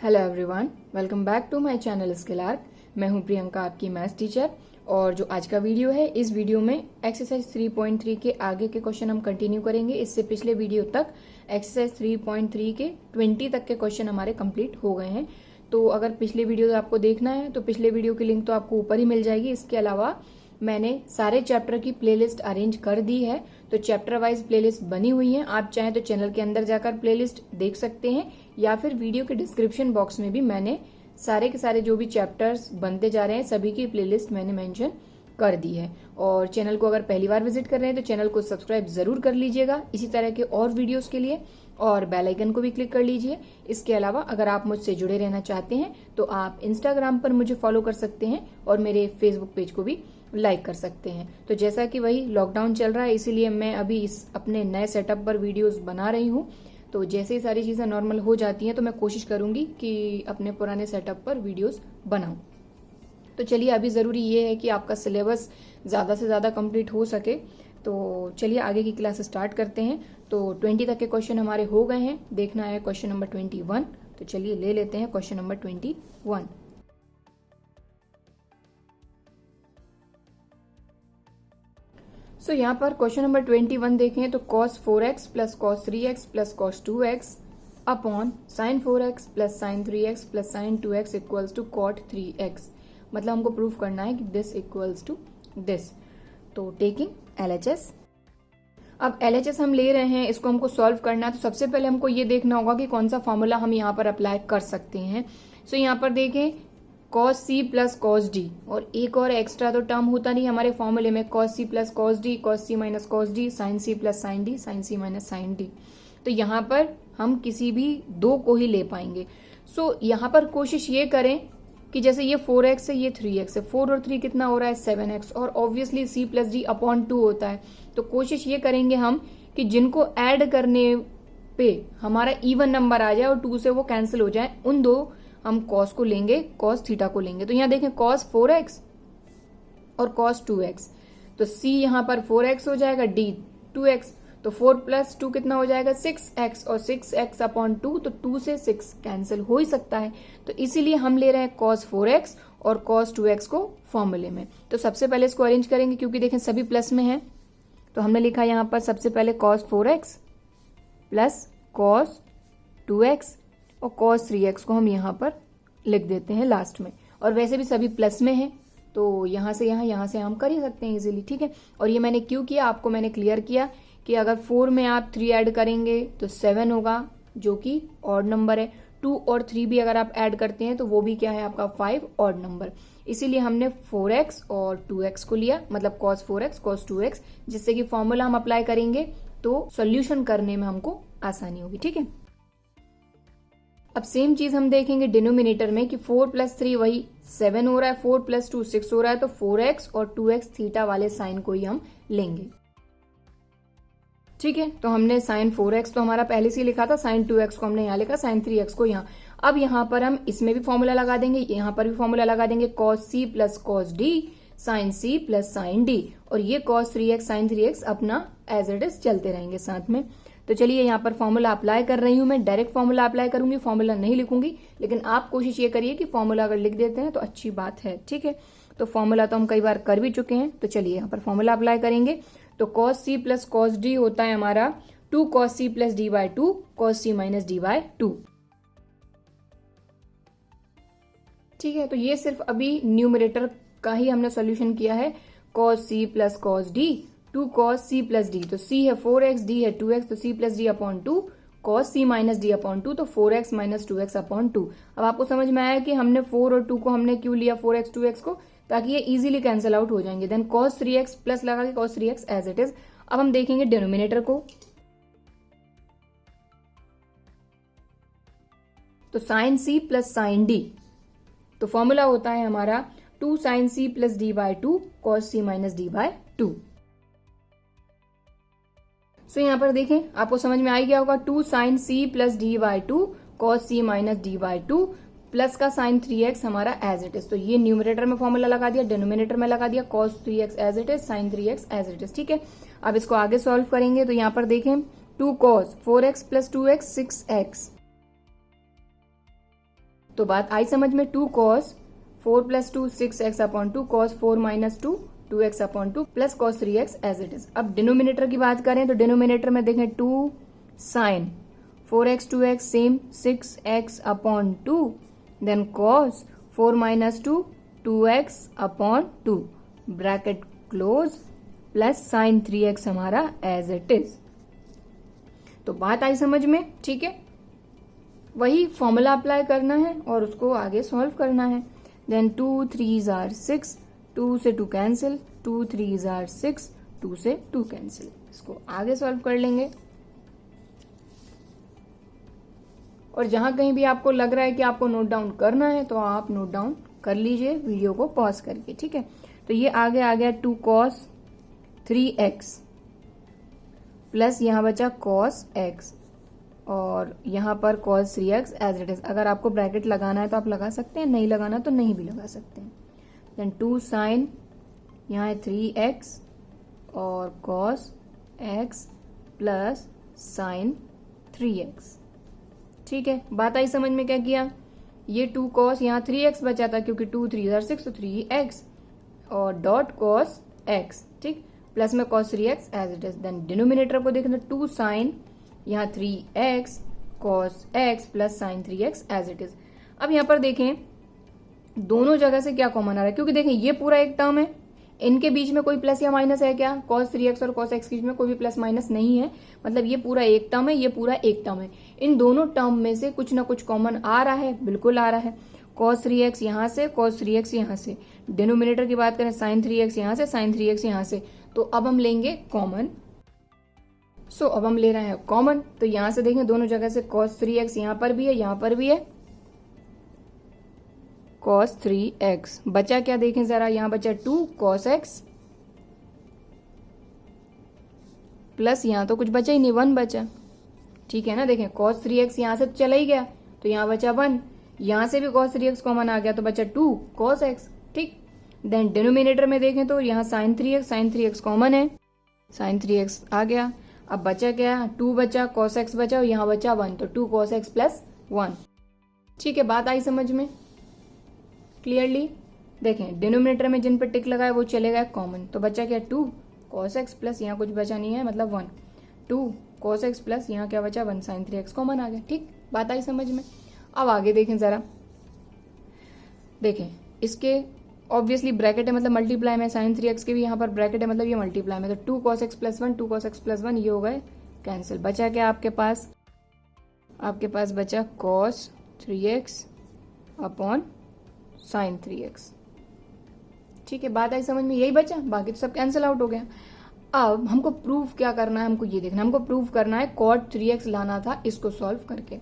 Hello everyone, welcome back to my channel skill arc. मैं हूं प्रियंका, आपकी मैथ्स टीचर। और जो आज का वीडियो है, इस वीडियो में एक्सरसाइज 3.3 के आगे के क्वेश्चन हम कंटिन्यू करेंगे। इससे पिछले वीडियो तक एक्सरसाइज 3.3 के 20 तक के क्वेश्चन हमारे कंप्लीट हो गए हैं। तो अगर पिछले वीडियो आपको देखना है तो पिछले वीडियो की लिंक तो आपको ऊपर ही मिल जाएगी। इसके अलावा मैंने सारे चैप्टर की प्लेलिस्ट अरेंज कर दी है, तो चैप्टर वाइज प्लेलिस्ट बनी हुई है। आप चाहें तो चैनल के अंदर जाकर प्लेलिस्ट देख सकते हैं, या फिर वीडियो के डिस्क्रिप्शन बॉक्स में भी मैंने सारे के सारे जो भी चैप्टर्स बनते जा रहे हैं सभी की प्लेलिस्ट मैंने मेंशन कर दी है। और चैनल को अगर पहली बार विजिट कर रहे हैं तो चैनल को सब्सक्राइब जरूर कर लीजिएगा इसी तरह के और वीडियोस के लिए, और बेल आइकन को भी क्लिक कर लीजिए। इसके अलावा अगर आप मुझसे जुड़े रहना चाहते हैं तो आप इंस्टाग्राम पर मुझे फॉलो कर सकते हैं और मेरे फेसबुक पेज को भी लाइक कर सकते हैं। तो जैसा कि वही लॉकडाउन चल रहा है, इसीलिए मैं अभी इस अपने नए सेटअप पर वीडियोस बना रही हूँ। तो जैसे ही सारी चीजें नॉर्मल हो जाती हैं तो मैं कोशिश करूंगी कि अपने पुराने सेटअप पर वीडियोस बनाऊं। तो चलिए, अभी जरूरी ये है कि आपका सिलेबस ज्यादा से ज्यादा कंप्लीट हो सके। तो चलिए आगे की क्लास स्टार्ट करते हैं। तो 20 तक के क्वेश्चन हमारे हो गए हैं। देखना है क्वेश्चन नंबर 21। तो चलिए ले लेते हैं क्वेश्चन नंबर 21। यहाँ पर क्वेश्चन नंबर 21 देखें तो cos 4x plus cos 3x plus cos 2x upon sin 4x plus sin 3x plus sin 2x equals to cot 3x। मतलब हमको प्रूफ करना है कि दिस इक्वल्स टू दिस। तो टेकिंग LHS। अब LHS हम ले रहे हैं, इसको हमको सॉल्व करना है। तो सबसे पहले हमको ये देखना होगा कि कौन सा फॉर्मूला हम यहाँ पर अप्लाई कर सकते हैं। यहाँ पर देखें cos c plus cos d, और एक और एक्स्ट्रा तो टर्म होता नहीं हमारे फॉर्मूले में, cos c plus cos d, cos c minus cos d, sin c plus sin d, sin c minus sin d। तो यहाँ पर हम किसी भी दो को ही ले पाएंगे। यहाँ पर कोशिश ये करें कि जैसे ये 4x है, ये 3x है, 4 और 3 कितना हो रहा है 7x, और obviously c plus d upon 2 होता है। तो कोशिश ये करेंगे हम कि जिनको ऐड करने पे हमारा इवन नंबर आ जाए और 2 से वो कैंसिल हो जाए, उन दो हम cos को लेंगे, cos थीटा को लेंगे। तो यहाँ देखें cos 4x और cos 2x, तो c यहाँ पर 4x हो जाएगा, d 2x, तो 4 प्लस 2 कितना हो जाएगा 6x, और 6x अपॉन 2, तो 2 से 6 कैंसिल हो ही सकता है। तो इसीलिए हम ले रहे हैं cos 4x और cos 2x को फॉर्मूले में। तो सबसे पहले इसको अरेंज करेंगे, क्योंकि देखें सभी प्लस में है। तो हमने लिखा यहाँ पर सबसे पहले cos 4x plus cos 2x और cos 3x को हम यहाँ पर लिख देते हैं लास्ट में। और वैसे भी सभी प्लस में है, तो यहाँ से यहाँ से हम कर ही सकते हैं इजीली, ठीक है। और ये मैंने क्यों किया, आपको मैंने क्लियर किया कि अगर 4 में आप 3 ऐड करेंगे तो 7 होगा, जो कि ऑड नंबर है। 2 और 3 भी अगर आप ऐड करते हैं तो वो भी क्या है आपका 5 ऑड नंबर। इसीलिए हमने 4x और 2x को लिया, मतलब cos 4x cos 2x, जिससे कि फॉर्मूला हम अप्लाई करेंगे तो सोल्यूशन करने में हमको आसानी होगी, ठीक है। अब सेम चीज हम देखेंगे डिनोमिनेटर में कि 4 प्लस 3 वही 7 हो रहा है, 4 प्लस 2 6 हो रहा है, तो 4x और 2x थीटा वाले साइन को ही हम लेंगे, ठीक है। तो हमने sin 4x तो हमारा पहले से ही लिखा था, sin 2x को हमने यहाँ लिखा, sin 3x को यहाँ। अब यहाँ पर हम इसमें भी फॉर्मूला लगा देंगे, यहाँ पर भी फॉर्मूला लगा देंगे, cos c plus cos d sin c plus sin d, और ये cos 3x sin 3x अपना एज इट इज चलते रहेंगे साथ में। तो चलिए यहाँ पर फॉर्मूला अप्लाई कर रही हूँ मैं, डायरेक्ट फॉर्मूला अप्लाई करूंगी, फॉर्मूला नहीं लिखूंगी। लेकिन आप कोशिश ये करिए कि फॉर्मूला अगर लिख देते हैं तो अच्छी बात है, ठीक है। तो फॉर्मूला तो हम कई बार कर भी चुके हैं। तो चलिए यहाँ पर फॉर्मूला अप्लाई करेंगे। तो cos c plus cos d होता है हमारा 2 cos c plus d by 2 cos c minus d by 2, ठीक है। तो ये सिर्फ अभी न्यूमरेटर का ही हमने सोल्यूशन किया है। cos c plus cos d 2 cos c plus d, तो c है 4x, d है 2x, तो c plus d upon 2 cos c minus d upon 2, तो 4x माइनस 2x अपॉन 2। अब आपको समझ में आया कि हमने 4 और 2 को हमने क्यों लिया 4x 2x को, ताकि ये इजीली कैंसिल आउट हो जाएंगे। देन cos 3x प्लस लगा के cos 3x as it is. अब हम देखेंगे डिनोमिनेटर को, तो sin c plus sin d, तो फॉर्मूला होता है हमारा 2 sin c plus d by 2 cos c minus d by 2। यहाँ पर देखें, आपको समझ में आ गया होगा, 2 sin c plus d by 2 cos c minus d by 2 plus का sin 3x हमारा एज इट इज। तो ये न्यूमरेटर में फॉर्मूला लगा दिया, डिनोमिनेटर में लगा दिया cos 3x as it is, sin 3x as it is, ठीक है। अब इसको आगे सॉल्व करेंगे। तो यहाँ पर देखें 2 cos 4x plus 2x 6x तो बात आई समझ में। 2 cos 4 + 2 6x upon 2 cos 4 - 2 2x upon 2 plus cos 3x as it is. अब डिनोमिनेटर की बात करें तो डिनोमिनेटर में देखें 2 sin 4x 2x same 6x upon 2 then cos 4 - 2 2x upon 2 bracket close plus sin 3x हमारा एज इट इज। तो बात आई समझ में, ठीक है। वही फॉर्मूला अप्लाई करना है और उसको आगे सॉल्व करना है। देन 2 3s are 6, 2 से 2 कैंसिल, 2 3s are 6, 2 से 2 कैंसिल। इसको आगे सॉल्व कर लेंगे। और जहां कहीं भी आपको लग रहा है कि आपको नोट डाउन करना है तो आप नोट डाउन कर लीजिए वीडियो को पॉज करके, ठीक है। तो ये आगे आ गया 2 cos 3x प्लस यहां बचा cos x और यहां पर cos 3x as it is. अगर आपको ब्रैकेट लगाना है तो आप लगा सकते हैं, नहीं लगाना तो नहीं भी लगा सकते हैं। देन 2 sin यहाँ है 3x और cos x प्लस sin 3x, ठीक है। बात आई समझ में। क्या किया, ये 2 cos यहाँ 3x बचा था क्योंकि 2 3 are 6 तो 3x और डॉट cos x, ठीक, प्लस में cos 3x as it is. Then denominator को देखना 2 sin यहाँ 3x cos x प्लस sin 3x as it is. अब यहाँ पर देखें दोनों जगह से क्या कॉमन आ रहा है, क्योंकि देखें ये पूरा एक टर्म है, इनके बीच में कोई प्लस या माइनस है क्या, cos 3x और cos x के बीच में कोई भी प्लस माइनस नहीं है, मतलब ये पूरा एक टर्म है, ये पूरा एक टर्म है। इन दोनों टर्म में से कुछ ना कुछ कॉमन आ रहा है, बिल्कुल आ रहा है। cos 3x यहाँ से, cos 3x यहाँ से। डिनोमिनेटर की बात करें sin 3x यहाँ से, sin 3x यहाँ से। तो अब हम लेंगे कॉमन। सो अब हम ले रहे हैं कॉमन, तो यहां से देखें दोनों जगह से cos 3x यहां पर भी है, यहां पर भी है cos 3x। बचा क्या देखें जरा, यहां बचा 2 cos x प्लस यहां तो कुछ बचा ही नहीं, 1 बचा, ठीक है ना। देखें cos 3x यहां से तो चला ही गया तो यहां बचा 1, यहां से भी cos 3x कॉमन आ गया तो बचा 2 cos x, ठीक। देन डिनोमिनेटर में देखें तो यहां sin 3x कॉमन है, sin 3x आ गया। अब बचा क्या, 2 बचा, cos x बचा और यहाँ बचा 1, तो 2 cos x प्लस 1, ठीक है। बात आई समझ में क्लियरली। देखें डिनोमिनेटर में जिन पर टिक लगा है वो चले गए कॉमन, तो बचा क्या 2 cos x प्लस यहाँ कुछ बचा नहीं है मतलब 1, 2 cos x प्लस यहाँ क्या बचा 1 sin 3x कॉमन आ गया, ठीक। बात आई समझ में। अब आगे देखें जरा, देखें इसके ऑब्वियसली ब्रैकेट है मतलब मल्टीप्लाई में, sin 3x के भी यहाँ पर ब्रैकेट है मतलब ये मल्टीप्लाई में, तो 2 cos x plus 1 2 cos x plus 1 ये हो गए कैंसिल। बचा क्या आपके पास बचा cos 3x upon sin 3x, ठीक है। बात आई समझ में, यही बचा, बाकी तो सब कैंसिल आउट हो गया। अब हमको प्रूफ क्या करना है, हमको ये देखना, हमको प्रूफ करना है cot 3x लाना था इसको सॉल्व करके।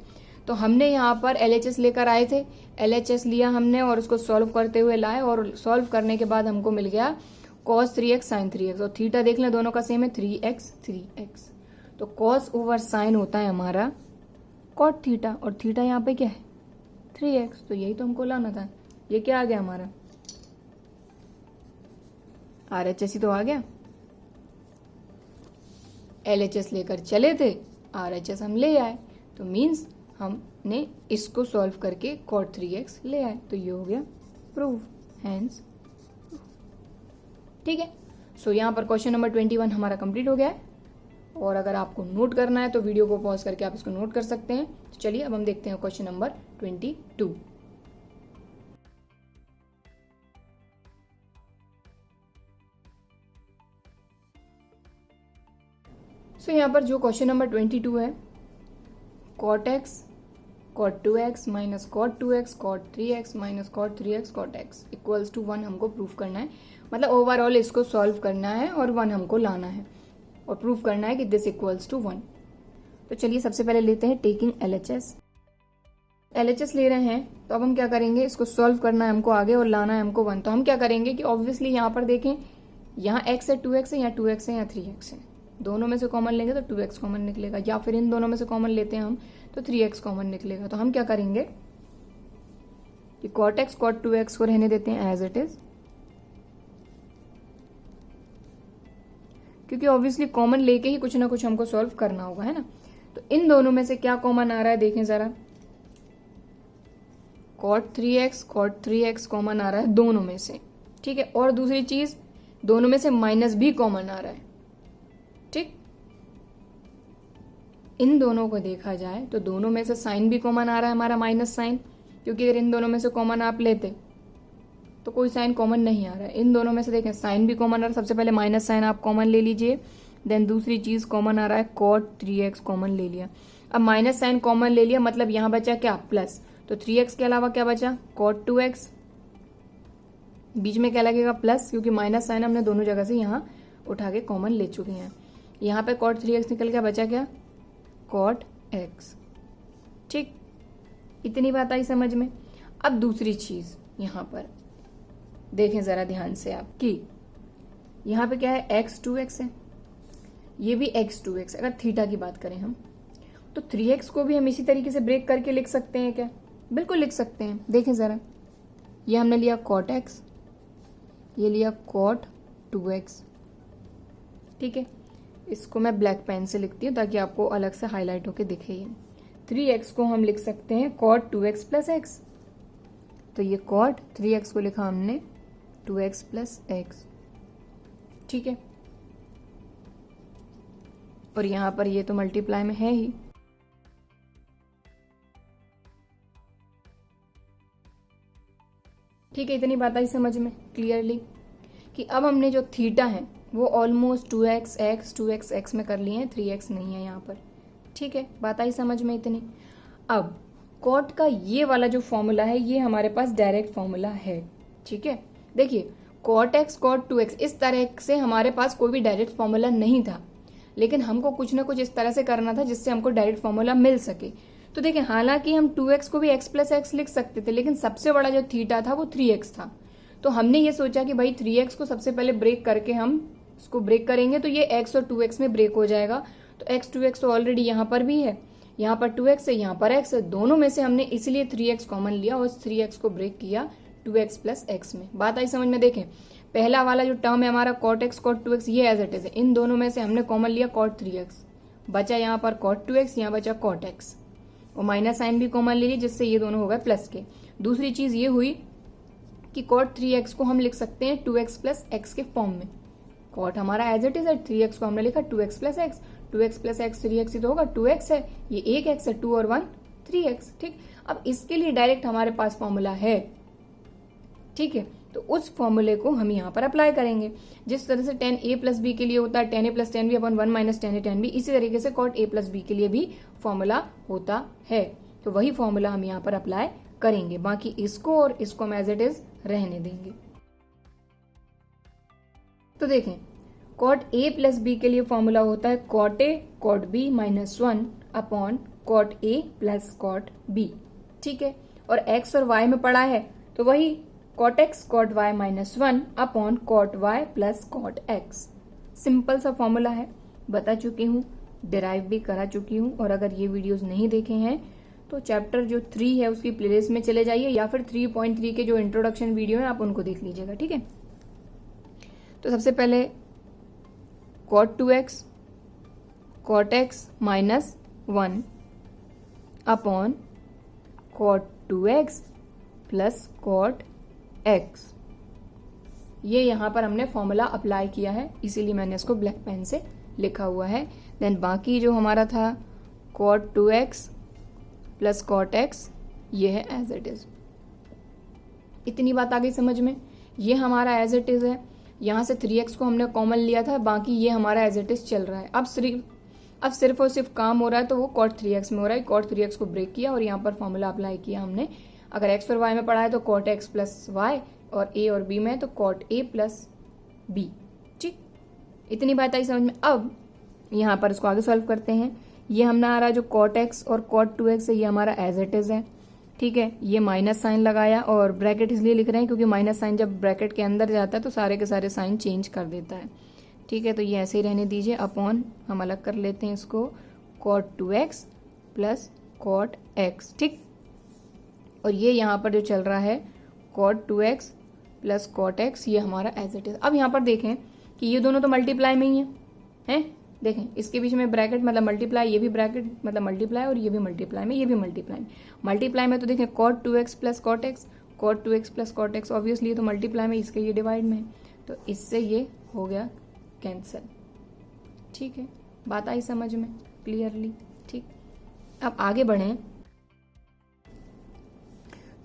तो हमने यहाँ पर LHS लेकर आए थे, LHS लिया हमने और उसको सॉल्व करते हुए लाए और सॉल्व करने के बाद हमको मिल गया cos 3x sin 3x और थीटा देख लें दोनों का सेम है 3x। तो cos ओवर sin होता है हमारा cot थीटा और थीटा यहाँ पे क्या है 3x, तो यही तो हमको लाना था। ये क्या आ गया हमारा RHS ही तो आ गया, LHS लेकर चले थे RHS हम ले आए, तो मीन्स हमने इसको सॉल्व करके cot 3x ले आए, तो ये हो गया प्रूफ, हैंस, ठीक है। सो यहाँ पर क्वेश्चन नंबर 21 हमारा कंप्लीट हो गया है। और अगर आपको नोट करना है तो वीडियो को पॉज करके आप इसको नोट कर सकते हैं। तो चलिए अब हम देखते हैं क्वेश्चन नंबर 22। सो यहाँ पर जो क्वेश्चन नंबर 22 है, cot x cot 2x minus cot 2x cot 3x minus cot 3x cot x equals to 1 हमको प्रूफ करना है, मतलब ओवरऑल इसको सॉल्व करना है और 1 हमको लाना है और प्रूफ करना है कि दिस इक्वल्स टू 1। तो चलिए सबसे पहले लेते हैं टेकिंग LHS ले रहे हैं, तो अब हम क्या करेंगे, इसको सॉल्व करना है हमको आगे और लाना है हमको 1। तो हम क्या करेंगे कि ऑब्वियसली यहाँ पर देखें, यहाँ x है 2x है, यहाँ 2x है, यहाँ 3x है, दोनों में से कॉमन लेंगे तो 2x कॉमन निकलेगा, या फिर इन दोनों में से कॉमन लेते हैं हम तो 3x कॉमन निकलेगा। तो हम क्या करेंगे कि cot x cot 2x को रहने देते हैं एज इट इज, क्योंकि ऑब्वियसली कॉमन लेके ही कुछ ना कुछ हमको सॉल्व करना होगा, है ना। तो इन दोनों में से क्या कॉमन आ रहा है देखें जरा, cot 3x कॉमन आ रहा है दोनों में से, ठीक है। और दूसरी चीज, दोनों में से माइनस भी कॉमन आ रहा है, ठीक। इन दोनों को देखा जाए तो दोनों में से साइन भी कॉमन आ रहा है हमारा माइनस साइन, क्योंकि अगर इन दोनों में से कॉमन आप लेते तो कोई साइन कॉमन नहीं आ रहा है। इन दोनों में से देखें साइन भी कॉमन आ रहा है, सबसे पहले माइनस साइन आप कॉमन ले लीजिए, देन दूसरी चीज कॉमन आ रहा है cot 3x कॉमन ले लिया। अब माइनस साइन कॉमन ले लिया, मतलब यहां बचा क्या, प्लस, तो 3x के अलावा क्या बचा, cot 2x, बीच में क्या लगेगा, प्लस, क्योंकि माइनस साइन हमने दोनों जगह से यहाँ उठा के कॉमन ले चुके हैं। यहाँ पे cot 3x निकल गया, बचा क्या, cot x, ठीक। इतनी बात आई समझ में। अब दूसरी चीज यहाँ पर देखें जरा ध्यान से आप कि यहाँ पे क्या है, x2x है, ये भी x2x। अगर थीटा की बात करें हम तो 3x को भी हम इसी तरीके से ब्रेक करके लिख सकते हैं क्या, बिल्कुल लिख सकते हैं। देखें जरा, ये हमने लिया cot x, ये लिया cot 2x, ठीक है। इसको मैं ब्लैक पेन से लिखती हूँ ताकि आपको अलग से हाईलाइट होके दिखे। ये 3x को हम लिख सकते हैं cot 2x प्लस x, तो ये cot 3x को लिखा हमने 2x प्लस x, ठीक है। और यहां पर ये तो मल्टीप्लाई में है ही, ठीक है। इतनी बात आई समझ में क्लियरली कि अब हमने जो थीटा है वो almost 2x x 2x x में कर लिए हैं, 3x नहीं है यहाँ पर, ठीक है। बात आई समझ में इतनी। अब कॉट का ये वाला जो फॉर्मूला है ये हमारे पास डायरेक्ट फॉर्मूला है, ठीक है। देखिए cot x cot 2x इस तरह से हमारे पास कोई भी डायरेक्ट फॉर्मूला नहीं था, लेकिन हमको कुछ ना कुछ इस तरह से करना था जिससे हमको डायरेक्ट फॉर्मूला मिल सके। तो देखिए हालांकि हम 2x को भी x प्लस एक्स लिख सकते थे, लेकिन सबसे बड़ा जो थीटा था वो 3x था। तो हमने ये सोचा कि भाई 3x को सबसे पहले ब्रेक करके हम इसको ब्रेक करेंगे तो ये x और 2x में ब्रेक हो जाएगा। तो x 2x तो ऑलरेडी यहाँ पर भी है, यहाँ पर 2x है, यहाँ पर x है, दोनों में से हमने इसलिए 3x कॉमन लिया और 3x को ब्रेक किया 2x प्लस एक्स में। बात आई समझ में। देखें पहला वाला जो टर्म है हमारा cot x cot 2x ये एज इट इज है, इन दोनों में से हमने कॉमन लिया cot 3x, बचा यहाँ पर cot 2x, यहाँ बचा cot x, और माइनस साइन भी कॉमन ले ली जिससे ये दोनों हो गए प्लस के। दूसरी चीज ये हुई कि cot 3x को हम लिख सकते हैं 2x प्लस एक्स के फॉर्म में। cot हमारा एज इट इज है, 3x को हमने लिखा 2x plus x, 2x plus x 3x ही तो होगा, 2x है, ये एक x है, 2 और 1 3x, ठीक। अब इसके लिए डायरेक्ट हमारे पास फॉर्मूला है, ठीक है। तो उस फॉर्मूले को हम यहाँ पर अप्लाई करेंगे। जिस तरह से tan a प्लस बी के लिए होता है tan a plus tan b upon 1 minus tan a tan b, इसी तरीके से cot a प्लस बी के लिए भी फॉर्मूला होता है। तो वही फॉर्मूला हम यहाँ पर अप्लाई करेंगे, बाकी इसको और इसको हम एज इट इज रहने देंगे। तो देखें cot a प्लस बी के लिए फॉर्मूला होता है cot a cot b minus 1 upon cot a plus cot b, ठीक है। और x और y में पड़ा है तो वही cot x cot y minus 1 upon cot y plus cot x। Simple सा फॉर्मूला है, बता चुकी हूँ, डिराइव भी करा चुकी हूँ। और अगर ये वीडियोस नहीं देखे हैं तो चैप्टर जो 3 है उसकी प्लेलिस्ट में चले जाइए, या फिर 3.3 के जो इंट्रोडक्शन वीडियो है आप उनको देख लीजिएगा, ठीक है। तो सबसे पहले cot 2x cot x minus 1 upon cot 2x plus cot x, ये यहां पर हमने फॉर्मूला अप्लाई किया है, इसीलिए मैंने इसको ब्लैक पेन से लिखा हुआ है। देन बाकी जो हमारा था cot 2x plus cot x ये है एज इट इज। इतनी बात आ गई समझ में। ये हमारा एज इट इज है, यहाँ से 3x को हमने कॉमन लिया था, बाकी ये हमारा एज इट इज चल रहा है। अब सिर्फ और सिर्फ काम हो रहा है तो वो cot 3x में हो रहा है। cot 3x को ब्रेक किया और यहाँ पर फॉर्मूला अप्लाई किया हमने। अगर x और y में पढ़ा है तो cot x प्लस y, और a और b में तो cot a प्लस b, ठीक। इतनी बात आई समझ में। अब यहाँ पर इसको आगे सॉल्व करते हैं। ये हमने आ रहा है जो cot x और cot 2x है ये हमारा एज इट इज है, ठीक है। ये माइनस साइन लगाया और ब्रैकेट इसलिए लिख रहे हैं क्योंकि माइनस साइन जब ब्रैकेट के अंदर जाता है तो सारे के सारे साइन चेंज कर देता है, ठीक है। तो ये ऐसे ही रहने दीजिए, अपॉन हम अलग कर लेते हैं इसको cot 2x plus cot x, ठीक। और ये यहाँ पर जो चल रहा है cot 2x plus cot x ये हमारा एज इट इज। अब यहाँ पर देखें कि ये दोनों तो मल्टीप्लाई में ही हैं, देखें इसके बीच में ब्रैकेट मतलब मल्टीप्लाई, ये भी ब्रैकेट मतलब मल्टीप्लाई और ये भी मल्टीप्लाई में, ये भी मल्टीप्लाई में। मल्टीप्लाई में तो देखें cot 2x plus cot x, cot 2x plus cot x, obviously ये तो मल्टीप्लाई में, इसके ये डिवाइड में है, तो इससे ये हो गया कैंसिल। ठीक है, बात आई समझ में क्लियरली। ठीक, अब आगे बढ़ें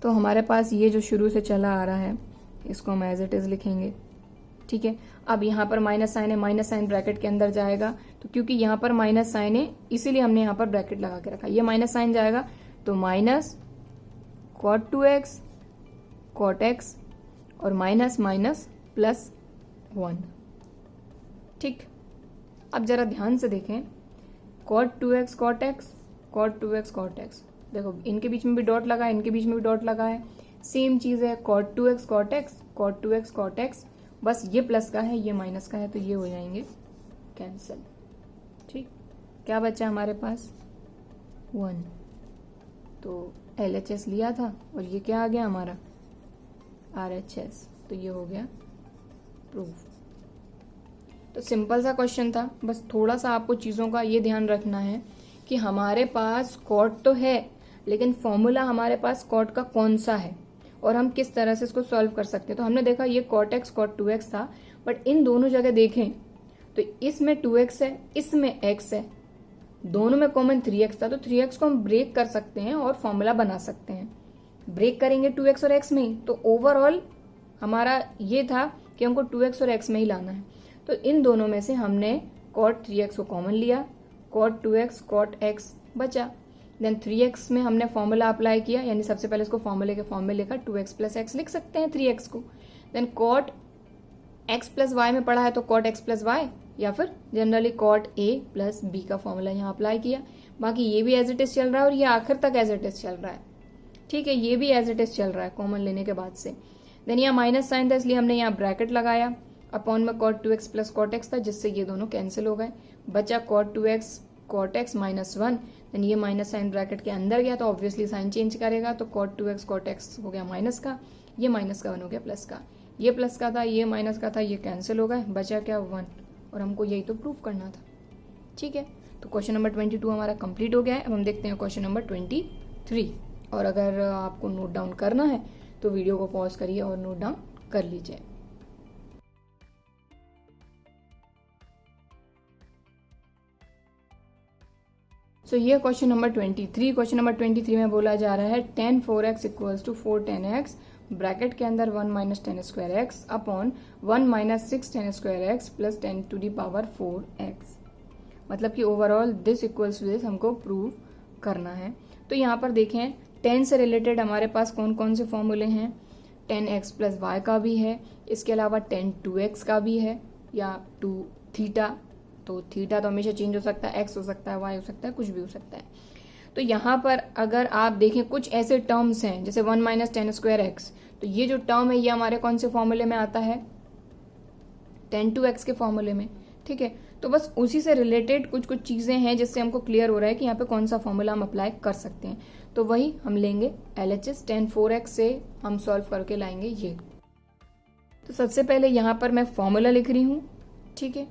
तो हमारे पास ये जो शुरू से चला आ रहा है इसको हम एज इट इज लिखेंगे। ठीक है, अब यहाँ पर माइनस साइन है, माइनस साइन ब्रैकेट के अंदर जाएगा, तो क्योंकि यहाँ पर माइनस साइन है इसीलिए हमने यहाँ पर ब्रैकेट लगा के रखा। ये माइनस साइन जाएगा तो minus cot 2x cot x और माइनस माइनस प्लस 1। ठीक, अब जरा ध्यान से देखें, cot 2x cot x cot 2x cot x, देखो इनके बीच में भी डॉट लगा है, इनके बीच में भी डॉट लगा है, सेम चीज है cot 2x cot x cot 2x cot x, बस ये प्लस का है ये माइनस का है, तो ये हो जाएंगे कैंसिल। ठीक, क्या बचा हमारे पास 1, तो LHS लिया था और ये क्या आ गया हमारा RHS, तो ये हो गया प्रूफ। तो सिंपल सा क्वेश्चन था, बस थोड़ा सा आपको चीजों का ये ध्यान रखना है कि हमारे पास कॉट तो है लेकिन फॉर्मूला हमारे पास कॉट का कौन सा है और हम किस तरह से इसको सॉल्व कर सकते हैं। तो हमने देखा ये cot x cot 2x था, बट इन दोनों जगह देखें तो इसमें 2x है, इसमें x है, दोनों में कॉमन 3x था, तो 3x को हम ब्रेक कर सकते हैं और फॉर्मूला बना सकते हैं। ब्रेक करेंगे 2x और x में ही, तो ओवरऑल हमारा ये था कि हमको 2x और x में ही लाना है। तो इन दोनों में से हमने cot 3x को कॉमन लिया, cot 2x cot x बचा, देन 3x में हमने फॉर्मूला अप्लाई किया, यानी सबसे पहले इसको फॉर्मूले के फॉर्म में लिखा, 2x प्लस x लिख सकते हैं 3x को। Then cot x plus y में पढ़ा है तो cot x प्लस y, या फिर generally cot a plus b का फॉर्मूला यहाँ अप्लाई किया। बाकी ये भी एज इट इज चल रहा है और ये आखिर तक एज इट इज चल रहा है। ठीक है, ये भी एज इट इज चल रहा है कॉमन लेने के बाद से। देन यहाँ माइनस साइन था इसलिए हमने यहाँ ब्रैकेट लगाया, अपॉन में cot 2x plus cot x था जिससे ये दोनों कैंसिल हो गए, बचा cot 2x cot x minus 1। Then ये माइनस साइन ब्रैकेट के अंदर गया तो ऑब्वियसली साइन चेंज करेगा, तो cot 2x cot x हो गया माइनस का, ये माइनस का 1 हो गया प्लस का, ये प्लस का था ये माइनस का था, ये कैंसिल हो गए, बचा क्या 1, और हमको यही तो प्रूफ करना था। ठीक है, तो क्वेश्चन नंबर 22 हमारा कंप्लीट हो गया है। अब हम देखते हैं क्वेश्चन नंबर 23। और अगर आपको नोट डाउन करना है तो वीडियो को पॉज करिए और नोट डाउन कर लीजिए। सो ये क्वेश्चन नंबर 23। क्वेश्चन नंबर 23 में बोला जा रहा है tan 4x equals to 4 tan x bracket के अंदर 1 minus tan square x upon 1 minus 6 tan square x plus 10 to the power 4x। मतलब कि overall this equals to this हमको प्रूव करना है। तो यहाँ पर देखें 10 से रिलेटेड हमारे पास कौन कौन से फॉर्मूले हैं, 10x प्लस वाई का भी है, इसके अलावा 10 2x का भी है, या 2 थीटा, तो थीटा तो हमेशा चेंज हो सकता है, x हो सकता है, y हो सकता है, कुछ भी हो सकता है। तो यहाँ पर अगर आप देखें कुछ ऐसे टर्म्स हैं जैसे 1 माइनस टेन स्क्वायर एक्स, तो ये जो टर्म है ये हमारे कौन से फॉर्मूले में आता है, 10 2x के फॉर्मूले में। ठीक है, तो बस उसी से रिलेटेड कुछ कुछ चीजें हैं जिससे हमको क्लियर हो रहा है कि यहाँ पे कौन सा फॉर्मूला हम अप्लाई कर सकते हैं। तो वही हम लेंगे LHS 10 4x से हम सॉल्व करके लाएंगे ये। तो सबसे पहले यहाँ पर मैं फॉर्मूला लिख रही हूँ, ठीक है,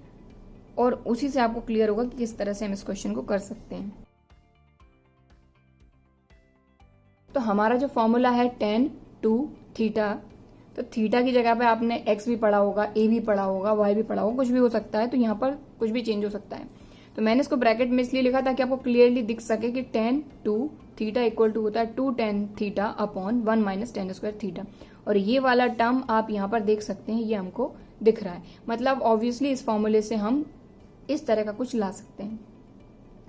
और उसी से आपको क्लियर होगा कि किस तरह से हम इस क्वेश्चन को कर सकते हैं। तो हमारा जो फॉर्मूला है 10 2 थीटा, तो थीटा की जगह पे आपने x भी पढ़ा होगा, a भी पढ़ा होगा, y भी पढ़ा होगा, कुछ भी हो सकता है, तो यहाँ पर कुछ भी चेंज हो सकता है। तो मैंने इसको ब्रैकेट में इसलिए लिखा ताकि आपको क्लियरली दिख सके कि 10 2 थीटा इक्वल टू होता है 2 tan theta upon 1 minus tan square theta. और ये वाला टर्म आप यहाँ पर देख सकते हैं, ये हमको दिख रहा है, मतलब ऑब्वियसली इस फॉर्मूले से हम इस तरह का कुछ ला सकते हैं।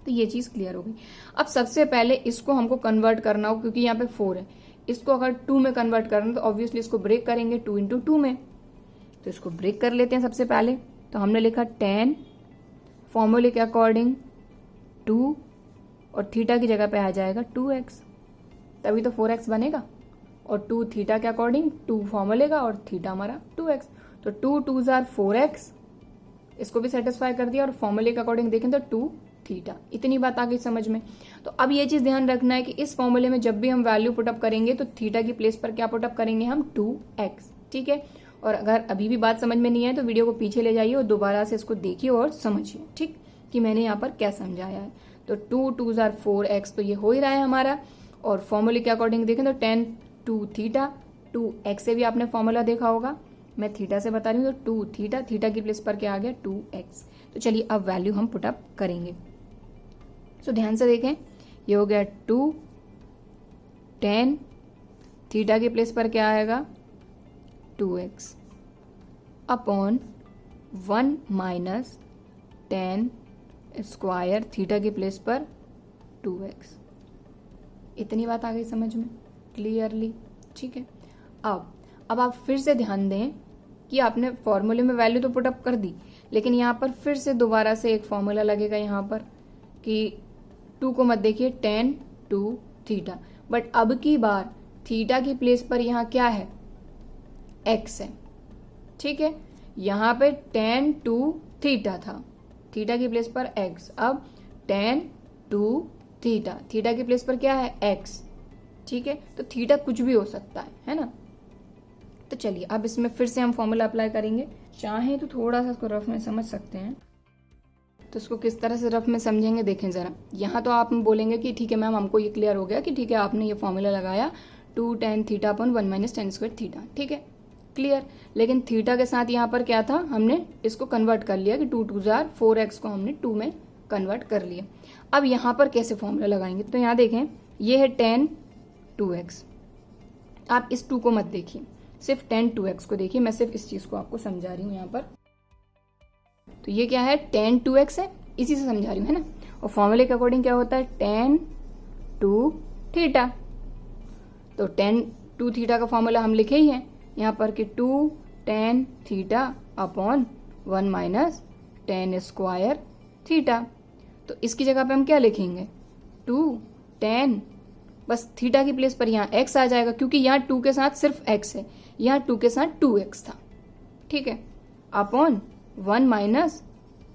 तो ये चीज क्लियर हो गई। अब सबसे पहले इसको हमको कन्वर्ट करना हो, क्योंकि यहाँ पे 4 है, इसको अगर 2 में कन्वर्ट करना तो ऑब्वियसली इसको ब्रेक करेंगे 2 इंटू 2 में। तो इसको ब्रेक कर लेते हैं सबसे पहले। तो हमने लिखा 10 फॉर्मूले के अकॉर्डिंग 2 और थीटा की जगह पे आ जाएगा 2x, तभी तो 4x बनेगा, और 2 थीटा के अकॉर्डिंग 2 फॉर्मूले का और थीटा हमारा 2x, तो 2 2s आर 4x, इसको भी सेटिस्फाई कर दिया, और फॉर्मूले के अकॉर्डिंग देखें तो 2 थीटा। इतनी बात आ गई समझ में। तो अब ये चीज ध्यान रखना है कि इस फॉर्मूले में जब भी हम वैल्यू पुटअप करेंगे तो थीटा की प्लेस पर क्या पुटअप करेंगे हम 2x। ठीक है, और अगर अभी भी बात समझ में नहीं आए तो वीडियो को पीछे ले जाइए और दोबारा से इसको देखिए और समझिए। ठीक, कि मैंने यहाँ पर क्या समझाया है। तो 2 2 जार 4x तो ये हो ही रहा है हमारा, और फॉर्मूले के अकॉर्डिंग देखें तो tan 2 थीटा, 2x से भी आपने फॉर्मूला देखा होगा, मैं थीटा से बता रही हूँ, तो 2 थीटा, थीटा की प्लेस पर क्या आ गया 2x। तो चलिए अब वैल्यू हम पुटअप करेंगे। सो ध्यान से देखें, ये हो गया 2 tan, थीटा की प्लेस पर क्या आएगा 2x upon 1 minus tan square, theta की प्लेस पर 2x। इतनी बात आ गई समझ में क्लियरली, ठीक है। अब आप फिर से ध्यान दें कि आपने फॉर्मूले में वैल्यू तो पुटअप कर दी, लेकिन यहाँ पर फिर से दोबारा से एक फॉर्मूला लगेगा यहाँ पर कि 2 को मत देखिए, tan 2 थीटा, बट अब की बार थीटा की प्लेस पर यहाँ क्या है x है, ठीक है। यहाँ पे tan 2 थीटा था, थीटा की प्लेस पर x, अब tan 2 थीटा, थीटा की प्लेस पर क्या है x, ठीक है। तो थीटा कुछ भी हो सकता है ना। तो चलिए अब इसमें फिर से हम फॉर्मूला अप्लाई करेंगे। चाहे तो थोड़ा सा इसको रफ में समझ सकते हैं, तो इसको किस तरह से रफ में समझेंगे देखें जरा। यहाँ तो आप बोलेंगे कि ठीक है मैम, हमको ये क्लियर हो गया कि ठीक है आपने ये फॉर्मूला लगाया 2 tan theta upon 1 minus tan square theta, ठीक है क्लियर। लेकिन थीटा के साथ यहाँ पर क्या था, हमने इसको कन्वर्ट कर लिया कि 2 2 जार 4x को हमने 2 में कन्वर्ट कर लिया। अब यहाँ पर कैसे फॉर्मूला लगाएंगे, तो यहाँ देखें ये है tan 2x, आप इस 2 को मत देखिए, सिर्फ tan 2x को देखिए, मैं सिर्फ इस चीज को आपको समझा रही हूँ यहाँ पर। तो ये क्या है tan 2x है, इसी से समझा रही हूँ है ना। और फॉर्मूले के अकॉर्डिंग क्या होता है tan 2 थीटा, तो tan 2 थीटा का फॉर्मूला हम लिखे ही हैं यहाँ पर कि 2 tan theta upon 1 minus tan square theta. तो इसकी जगह पे हम क्या लिखेंगे 2 tan, बस थीटा की प्लेस पर यहाँ x आ जाएगा, क्योंकि यहाँ 2 के साथ सिर्फ x है, यहाँ 2 के साथ 2x था, ठीक है, upon 1 minus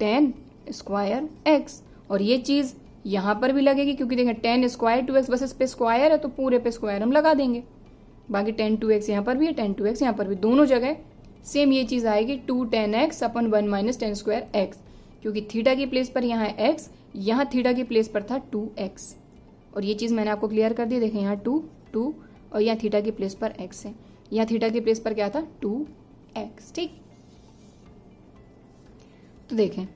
tan square x। और ये चीज यहाँ पर भी लगेगी, क्योंकि देखें tan स्क्वायर 2x, बस इस पे स्क्वायर है तो पूरे पे स्क्वायर हम लगा देंगे। बाकी tan 2x यहाँ पर भी है, tan 2x यहाँ पर भी, दोनों जगह सेम ये चीज आएगी 2 tan x upon 1 minus tan square x, क्योंकि थीटा की प्लेस पर यहाँ है x, यहाँ थीटा की प्लेस पर था 2x। और ये चीज मैंने आपको क्लियर कर दी, देखें यहाँ 2 2 और यहाँ थीटा की प्लेस पर x है, यहाँ थीटा की प्लेस पर क्या था 2x, ठीक। तो देखें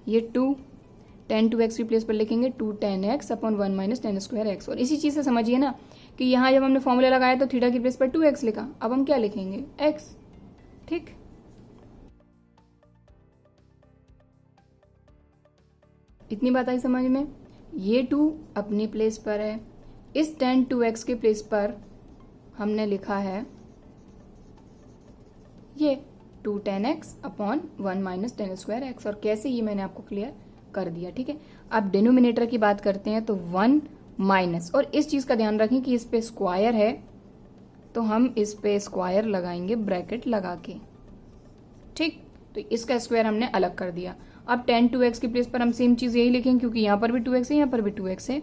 ये 2 tan 2x की प्लेस पर लिखेंगे 2 tan x upon 1 minus tan square x। और इसी चीज से समझिए ना कि यहाँ जब हमने फॉर्मूला लगाया तो थीटा की प्लेस पर 2x लिखा, अब हम क्या लिखेंगे x, ठीक। इतनी बात आई समझ में। ये 2 अपनी प्लेस पर है, इस tan 2x के प्लेस पर हमने लिखा है ये 2 tan x upon 1 minus tan square x। और कैसे, ये मैंने आपको क्लियर कर दिया, ठीक है। अब डिनोमिनेटर की बात करते हैं, तो 1 माइनस, और इस चीज का ध्यान रखें कि इस पे स्क्वायर है तो हम इस पे स्क्वायर लगाएंगे ब्रैकेट लगा के, ठीक। तो इसका स्क्वायर हमने अलग कर दिया। अब tan 2x की प्लेस पर हम सेम चीज यही लिखेंगे, क्योंकि यहाँ पर भी 2x है, यहाँ पर भी 2x है,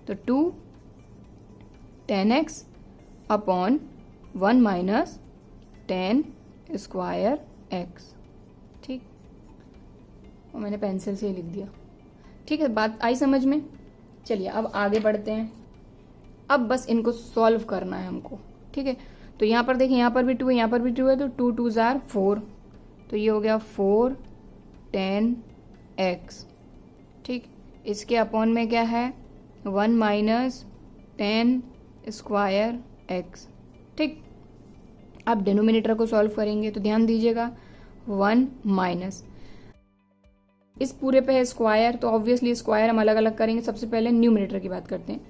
तो 2 tan x upon 1 minus tan square x, ठीक। और मैंने पेंसिल से ही लिख दिया, ठीक है। बात आई समझ में। चलिए अब आगे बढ़ते हैं, अब बस इनको सॉल्व करना है हमको, ठीक है। तो यहाँ पर देखिए, यहाँ पर भी 2 है, यहाँ पर भी 2 है, तो 2 2 जार 4, तो ये हो गया 4 tan x, ठीक। इसके अपॉन में क्या है 1 माइनस tan स्क्वायर x, ठीक। अब डिनोमिनेटर को सॉल्व करेंगे तो ध्यान दीजिएगा 1 माइनस, इस पूरे पे है स्क्वायर, तो ऑब्वियसली स्क्वायर हम अलग अलग करेंगे। सबसे पहले न्यूमिनेटर की बात करते हैं,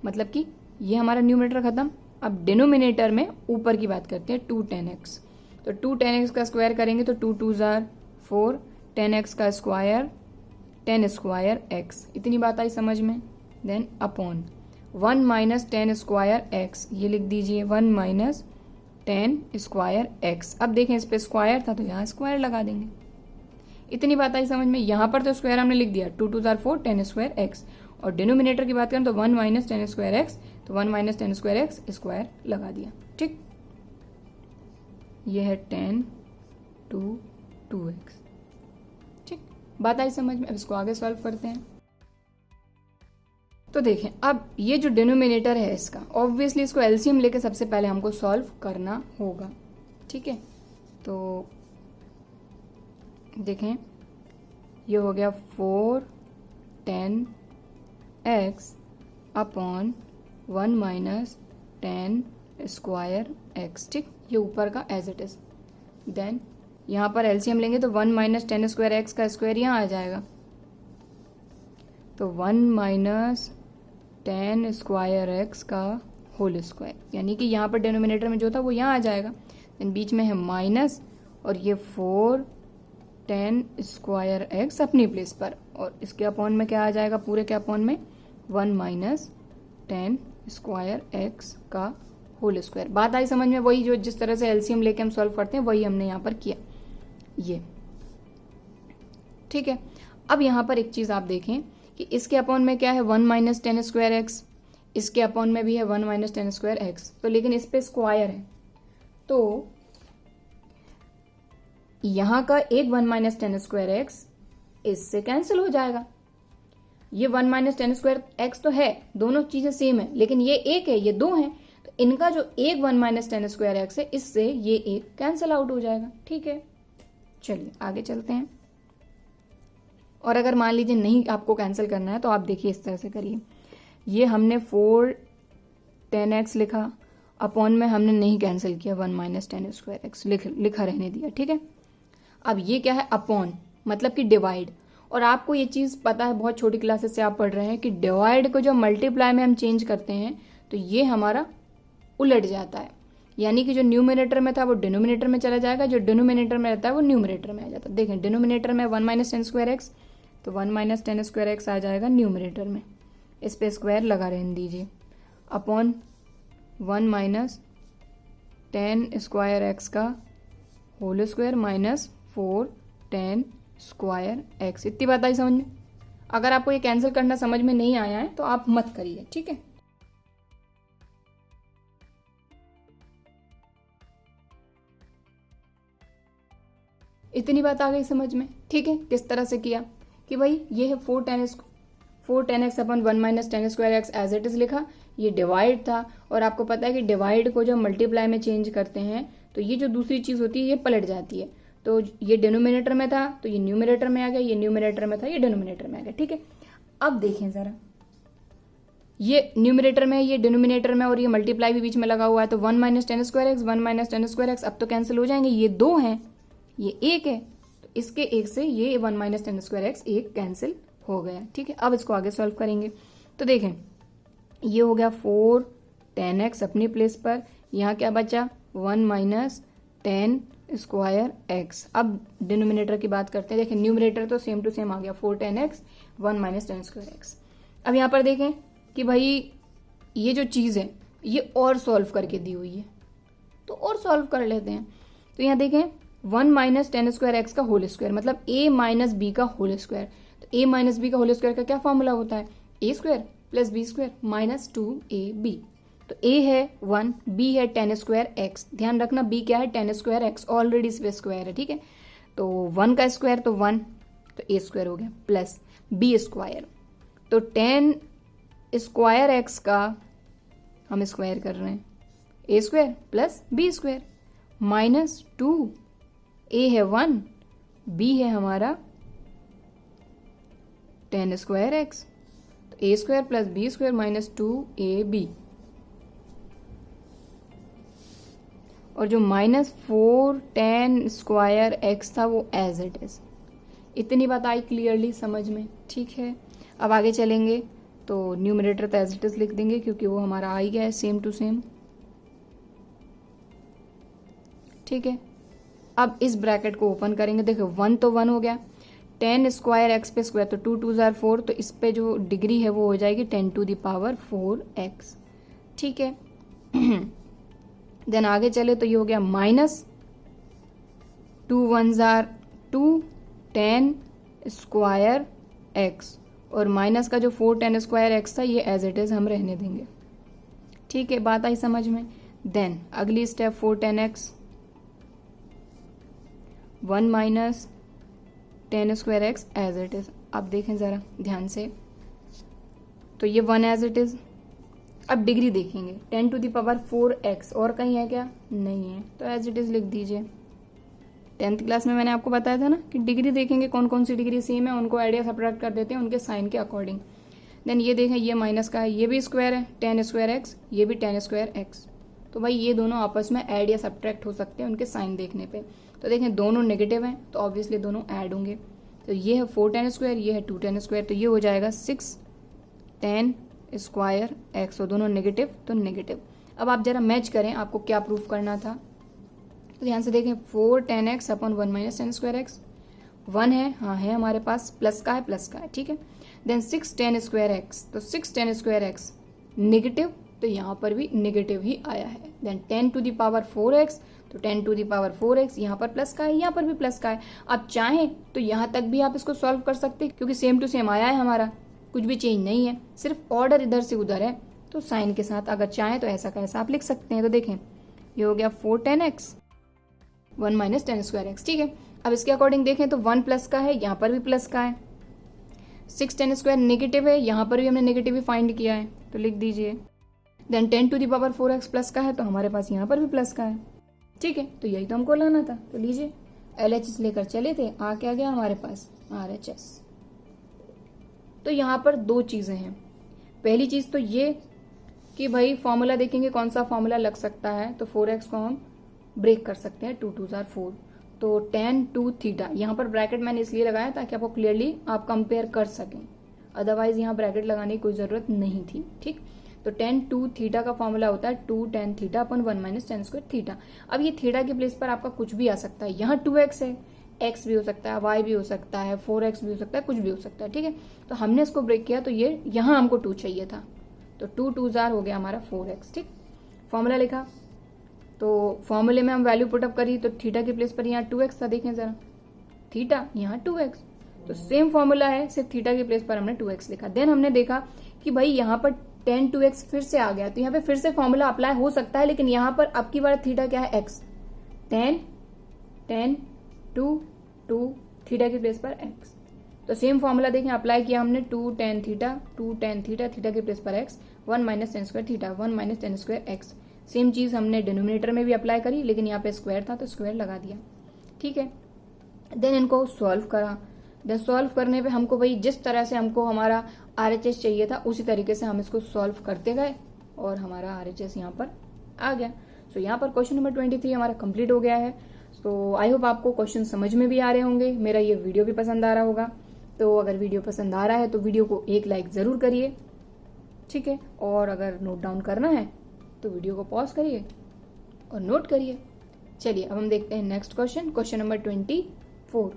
मतलब कि ये हमारा न्यूमिनेटर खत्म। अब डिनोमिनेटर में ऊपर की बात करते हैं 2 tan x, तो 2 tan x का स्क्वायर करेंगे तो 2 2 जार 4 tan x का स्क्वायर tan स्क्वायर x। इतनी बात आई समझ में। Then upon 1 minus tan square x, ये लिख दीजिए 1 माइनस tan स्क्वायर x। अब देखें इस पे स्क्वायर था तो यहाँ स्क्वायर लगा देंगे। इतनी बात आई समझ में। यहाँ पर तो स्क्वायर हमने लिख दिया 2 2 जार 4 tan स्क्वायर x, और डिनोमिनेटर की बात करें तो 1 माइनस tan स्क्वायर x, तो 1 minus tan square x square लगा दिया, ठीक। ये है tan 2 2x, ठीक। बात आई समझ में। अब इसको आगे सॉल्व करते हैं। तो देखें, अब ये जो डिनोमिनेटर है इसका, ऑब्वियसली इसको एलसीएम लेके सबसे पहले हमको सॉल्व करना होगा। ठीक है, तो देखें ये हो गया 410x upon 1 minus 10 square x। ठीक, ये ऊपर का एज इट इज। देन यहाँ पर एलसीएम लेंगे तो 1 माइनस 10 स्क्वायर एक्स का स्क्वायर यहाँ आ जाएगा, तो 1 माइनस 10 स्क्वायर एक्स का होल स्क्वायर, यानी कि यहाँ पर डिनोमिनेटर में जो था वो यहाँ आ जाएगा। देन बीच में है माइनस, और ये 410 स्क्वायर एक्स अपनी प्लेस पर, और इसके अपॉन में क्या आ जाएगा, पूरे के अपॉन में 1 माइनस 10 स्क्वायर एक्स का होल स्क्वायर। बात आई समझ में। वही जो जिस तरह से एलसीएम लेके हम सॉल्व करते हैं वही हमने यहाँ पर किया ये। ठीक है, अब यहाँ पर एक चीज आप देखें कि इसके अपॉन में क्या है 1 माइनस 10 स्क्वायर एक्स, इसके अपॉन में भी है 1 माइनस 10 स्क्वायर एक्स, तो लेकिन इस पे स्क्वायर है, तो यहां का एक 1 माइनस 10 स्क्वायर एक्स इससे कैंसिल हो जाएगा। ये 1 माइनस 10 स्क्वायर एक्स तो है, दोनों चीजें सेम है, लेकिन ये एक है ये दो है, तो इनका जो एक 1 माइनस 10 स्क्वायर एक्स है इससे ये एक कैंसिल आउट हो जाएगा। ठीक है, चलिए आगे चलते हैं। और अगर मान लीजिए नहीं आपको कैंसिल करना है तो आप देखिए इस तरह से करिए, ये हमने 410x लिखा, अपॉन में हमने नहीं कैंसिल किया 1 माइनस 10 स्क्वायर एक्स लिखा रहने दिया। ठीक है, अब ये क्या है अपॉन, मतलब कि डिवाइड, और आपको ये चीज पता है बहुत छोटी क्लासेस से आप पढ़ रहे हैं कि डिवाइड को जो मल्टीप्लाई में हम चेंज करते हैं तो ये हमारा उलट जाता है, यानी कि जो न्यूमिनेटर में था वो डिनोमिनेटर में चला जाएगा, जो डिनोमिनेटर में रहता है वो न्यूमिनेटर में आ जाता है। देखें डिनोमिनेटर में 1 माइनस 10 स्क्वायर एक्स, तो 1 माइनस 10 स्क्वायर एक्स आ जाएगा न्यूमिनेटर में, इस पे स्क्वायर लगा रहने दीजिए, अपॉन 1 माइनस 10 स्क्वायर एक्स का whole square minus 410 square x. इतनी बात आई समझ में। अगर आपको ये कैंसिल करना समझ में नहीं आया है तो आप मत करिए। ठीक है, इतनी बात आ गई समझ में। ठीक है, किस तरह से किया कि भाई ये है 410x upon 1 minus 10 square x as it is लिखा, ये डिवाइड था, और आपको पता है कि डिवाइड को जब मल्टीप्लाई में चेंज करते हैं तो ये जो दूसरी चीज होती है ये पलट जाती है, तो ये डिनोमिनेटर में था तो ये न्यूमिनेटर में आ गया, ये न्यूमिनेटर में था ये डिनोमिनेटर में आ गया। ठीक है, अब देखें जरा, ये न्यूमिनेटर में ये डिनोमिनेटर में, और ये मल्टीप्लाई भी बीच में लगा हुआ है, तो 1 minus 10 square x 1 minus 10 square x अब तो कैंसिल हो जाएंगे, ये दो हैं ये एक है, तो इसके एक से ये 1 माइनस 10 स्क्वायर एक्स एक कैंसिल हो गया। ठीक है, अब इसको आगे सॉल्व करेंगे तो देखें ये हो गया 410x अपनी प्लेस पर, यहाँ क्या बचा 1 माइनस 10 स्क्वायर एक्स। अब डिनोमिनेटर की बात करते हैं। देखें न्यूमिनेटर तो सेम टू सेम आ गया 410x 1 माइनस 10 स्क्वायर एक्स। अब यहाँ पर देखें कि भाई ये जो चीज है ये और सॉल्व करके दी हुई है, तो और सॉल्व कर लेते हैं। तो यहाँ देखें 1 माइनस 10 स्क्वायर एक्स का होल स्क्वायर मतलब a माइनस बी का होल स्क्वायर, तो a माइनस बी का होल स्क्वायर का क्या फॉर्मूला होता है, a square plus B square minus 2ab। तो a है 1, b है 10 स्क्वायर x, ध्यान रखना b क्या है 10 स्क्वायर x, ऑलरेडी इस पे स्क्वायर है। ठीक है, तो 1 का स्क्वायर तो 1, तो a स्क्वायर हो गया प्लस b स्क्वायर, तो 10 स्क्वायर x का हम स्क्वायर कर रहे हैं a square plus b square minus 2, a है 1, b है हमारा 10 स्क्वायर एक्स, तो a square plus b square minus 2ab, और जो माइनस 410 स्क्वायर एक्स था वो एज इट इज। इतनी बात आई क्लियरली समझ में। ठीक है, अब आगे चलेंगे तो न्यूमरेटर तो एज इट इज लिख देंगे क्योंकि वो हमारा आ ही गया है सेम टू सेम। ठीक है, अब इस ब्रैकेट को ओपन करेंगे। देखो 1 तो 1 हो गया, 10 स्क्वायर एक्स पे स्क्वायर तो 2 2 जार 4, तो इस पे जो डिग्री है वो हो जाएगी 10 टू द पावर 4x। ठीक है, देन आगे चले तो ये हो गया माइनस 2 1 जार 2 10 स्क्वायर एक्स, और माइनस का जो 410 स्क्वायर एक्स था ये एज इट इज हम रहने देंगे। ठीक है, बात आई समझ में। देन अगली step 410x 1 minus tan square x as it is. अब देखें ज़रा ध्यान से, तो ये 1 एज इट इज। अब डिग्री देखेंगे, 10 टू द पावर 4x और कहीं है क्या? नहीं है, तो एज इट इज लिख दीजिए। 10th क्लास में मैंने आपको बताया था ना कि डिग्री देखेंगे कौन कौन सी डिग्री सेम है, उनको आइडिया सब्ट्रैक्ट कर देते हैं उनके साइन के अकॉर्डिंग। देन ये देखें, ये माइनस का है, ये भी स्क्वायर है 10 स्क्वायर एक्स, ये भी 10 स्क्वायर एक्स। तो भाई ये दोनों आपस में ऐड या सब्ट्रैक्ट हो सकते हैं उनके साइन देखने पे। तो देखें दोनों नेगेटिव हैं तो ऑब्वियसली दोनों ऐड होंगे। तो ये है 4 10 स्क्वायर, ये है 2 10 स्क्वायर, तो ये हो जाएगा 6 10 स्क्वायर एक्स, और दोनों नेगेटिव तो नेगेटिव। अब आप जरा मैच करें, आपको क्या प्रूफ करना था। तो ध्यान से देखें, 4 10 x upon 1 minus 10 square x, 1 है, हाँ है हमारे पास, प्लस का है, ठीक है। देन 6 10 स्क्वायर एक्स, तो 6 10 स्क्वायर एक्स नेगेटिव, तो यहाँ पर भी नेगेटिव ही आया है। Then 10 to the power 4x, तो 10 टू द पावर 4x यहाँ पर प्लस का है, यहाँ पर भी प्लस का है। आप चाहें तो यहाँ तक भी आप इसको सॉल्व कर सकते हैं क्योंकि सेम टू सेम आया है हमारा, कुछ भी चेंज नहीं है, सिर्फ ऑर्डर इधर से उधर है। तो साइन के साथ अगर चाहें तो ऐसा का ऐसा आप लिख सकते हैं। तो देखें ये हो गया 4 10 एक्स 1 माइनस 10 स्क्वायर एक्स, ठीक है। अब इसके अकॉर्डिंग देखें तो 1 प्लस का है, यहाँ पर भी प्लस का है। 6 10 स्क्वायर नेगेटिव है, यहाँ पर भी हमने नेगेटिव ही फाइंड किया है, तो लिख दीजिए। Then 10 to the power 4x plus का है, तो हमारे पास यहाँ पर भी प्लस का है, ठीक है। तो यही तो हमको लाना था, तो लीजिए LHS लेकर चले थे, आ क्या गया हमारे पास RHS। तो यहाँ पर दो चीजें हैं। पहली चीज तो ये कि भाई फॉर्मूला देखेंगे कौन सा फॉर्मूला लग सकता है, तो 4x को हम ब्रेक कर सकते हैं, 2 2 4, तो tan 2 थीटा। यहाँ पर ब्रैकेट मैंने इसलिए लगाया ताकि आपको क्लियरली आप कंपेयर कर सकें, अदरवाइज यहाँ ब्रैकेट लगाने की कोई जरूरत नहीं थी, ठीक। तो tan 2 थीटा का फॉर्मूला होता है 2 tan थीटा अपन 1 माइनस 10 स्क्वायर थीटा। अब ये थीटा के प्लेस पर आपका कुछ भी आ सकता है, यहाँ 2x है, x भी हो सकता है, y भी हो सकता है, 4x भी हो सकता है, कुछ भी हो सकता है, ठीक है। तो हमने इसको ब्रेक किया तो ये यहाँ हमको 2 चाहिए था, तो 2 2 हो गया हमारा 4x, ठीक। फॉर्मूला लिखा, तो फॉर्मूले में हम वैल्यू पुटअप करी, तो थीटा के प्लेस पर यहाँ 2x था, देखें जरा, थीटा यहाँ 2x, तो सेम फॉर्मूला है, सिर्फ थीटा के प्लेस पर हमने 2x लिखा। देन हमने देखा कि भाई यहाँ पर tan 2x फिर से आ गया, तो यहाँ पे फिर से फॉर्मूला अप्लाई हो सकता है, लेकिन यहाँ पर अब की बार थीटा क्या है, x, tan 2 थीटा के प्लेस पर x। तो सेम फॉर्मूला देखें अप्लाई किया हमने, 2 tan थीटा थीटा के प्लेस पर x, 1 minus 10 square theta, 1 minus 10 square x। Same चीज हमने डिनोमिनेटर में भी अप्लाई करी, लेकिन यहाँ पे स्क्वायर था तो स्क्वायर लगा दिया, ठीक है। देन इनको सॉल्व करा। देन सॉल्व करने पे हमको भाई जिस तरह से हमको हमारा RHS चाहिए था उसी तरीके से हम इसको सॉल्व करते गए और हमारा RHS यहाँ पर आ गया। सो यहाँ पर क्वेश्चन नंबर 23 हमारा कंप्लीट हो गया है। सो आई होप आपको क्वेश्चन समझ में भी आ रहे होंगे, मेरा ये वीडियो भी पसंद आ रहा होगा। तो अगर वीडियो पसंद आ रहा है तो वीडियो को एक लाइक जरूर करिए, ठीक है। और अगर नोट डाउन करना है तो वीडियो को पॉज करिए और नोट करिए। चलिए अब हम देखते हैं next question, question number 24।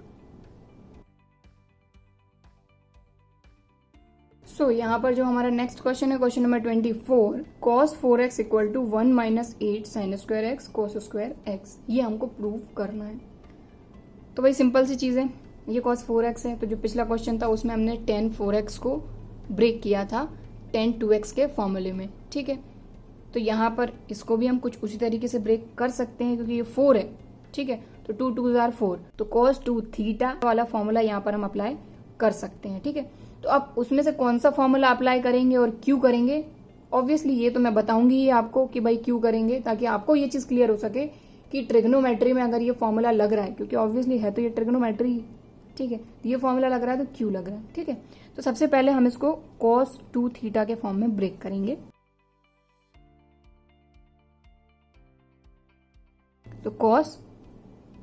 So यहाँ पर जो हमारा नेक्स्ट क्वेश्चन है, question number 24, cos 4x equal to 1 minus 8 sine square x cos square x, ये हमको प्रूव करना है। तो भाई सिंपल सी चीज है, ये cos 4x है, तो जो पिछला क्वेश्चन था उसमें हमने tan 4x को ब्रेक किया था tan 2x के फॉर्मूले में, ठीक है। तो यहाँ पर इसको भी हम कुछ उसी तरीके से ब्रेक कर सकते हैं क्योंकि ये 4 है, ठीक है। तो 2 2 4, तो cos 2 थीटा वाला फॉर्मूला यहाँ पर हम अप्लाई कर सकते हैं, ठीक है। तो अब उसमें से कौन सा फॉर्मूला अप्लाई करेंगे और क्यों करेंगे, ऑब्वियसली ये तो मैं बताऊंगी ही आपको कि भाई क्यों करेंगे, ताकि आपको ये चीज क्लियर हो सके कि ट्रिग्नोमेट्री में अगर ये फॉर्मूला लग रहा है, क्योंकि ऑब्वियसली है तो ये ट्रिग्नोमेट्री, ठीक है, ये फॉर्मूला लग रहा है तो क्यों लग रहा है, ठीक है। तो सबसे पहले हम इसको cos 2 थीटा के फॉर्म में ब्रेक करेंगे। तो cos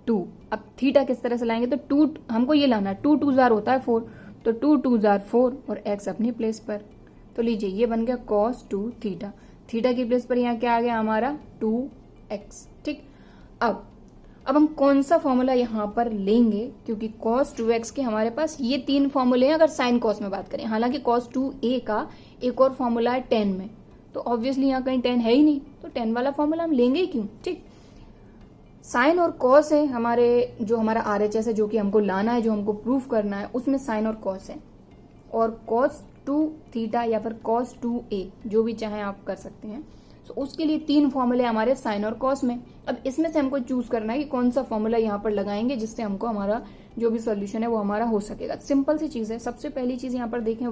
2, अब थीटा किस तरह से लाएंगे, तो 2 हमको ये लाना, 2 2 होता है 4, तो 2 2 4 और x अपनी प्लेस पर। तो लीजिए ये बन गया cos 2 थीटा, थीटा की प्लेस पर यहाँ क्या आ गया हमारा 2x, ठीक। अब हम कौन सा फॉर्मूला यहाँ पर लेंगे, क्योंकि cos 2x के हमारे पास ये 3 फॉर्मूले हैं अगर साइन cos में बात करें। हालांकि cos 2a का एक और फॉर्मूला है tan में, तो ऑब्वियसली यहाँ कहीं tan है ही नहीं, तो tan वाला फॉर्मूला हम लेंगे ही क्यों, ठीक। साइन और कॉस है हमारे, जो हमारा RHS है जो कि हमको लाना है, जो हमको प्रूफ करना है, उसमें साइन और कॉस है। और cos 2 थीटा या फिर cos 2a जो भी चाहे आप कर सकते हैं। तो उसके लिए 3 फॉर्मूले हमारे साइन और कॉस में। अब इसमें से हमको चूज करना है कि कौन सा फॉर्मूला यहाँ पर लगाएंगे जिससे हमको हमारा जो भी सॉल्यूशन है वो हमारा हो सकेगा। सिंपल सी चीज है। सबसे पहली चीज यहाँ पर देखें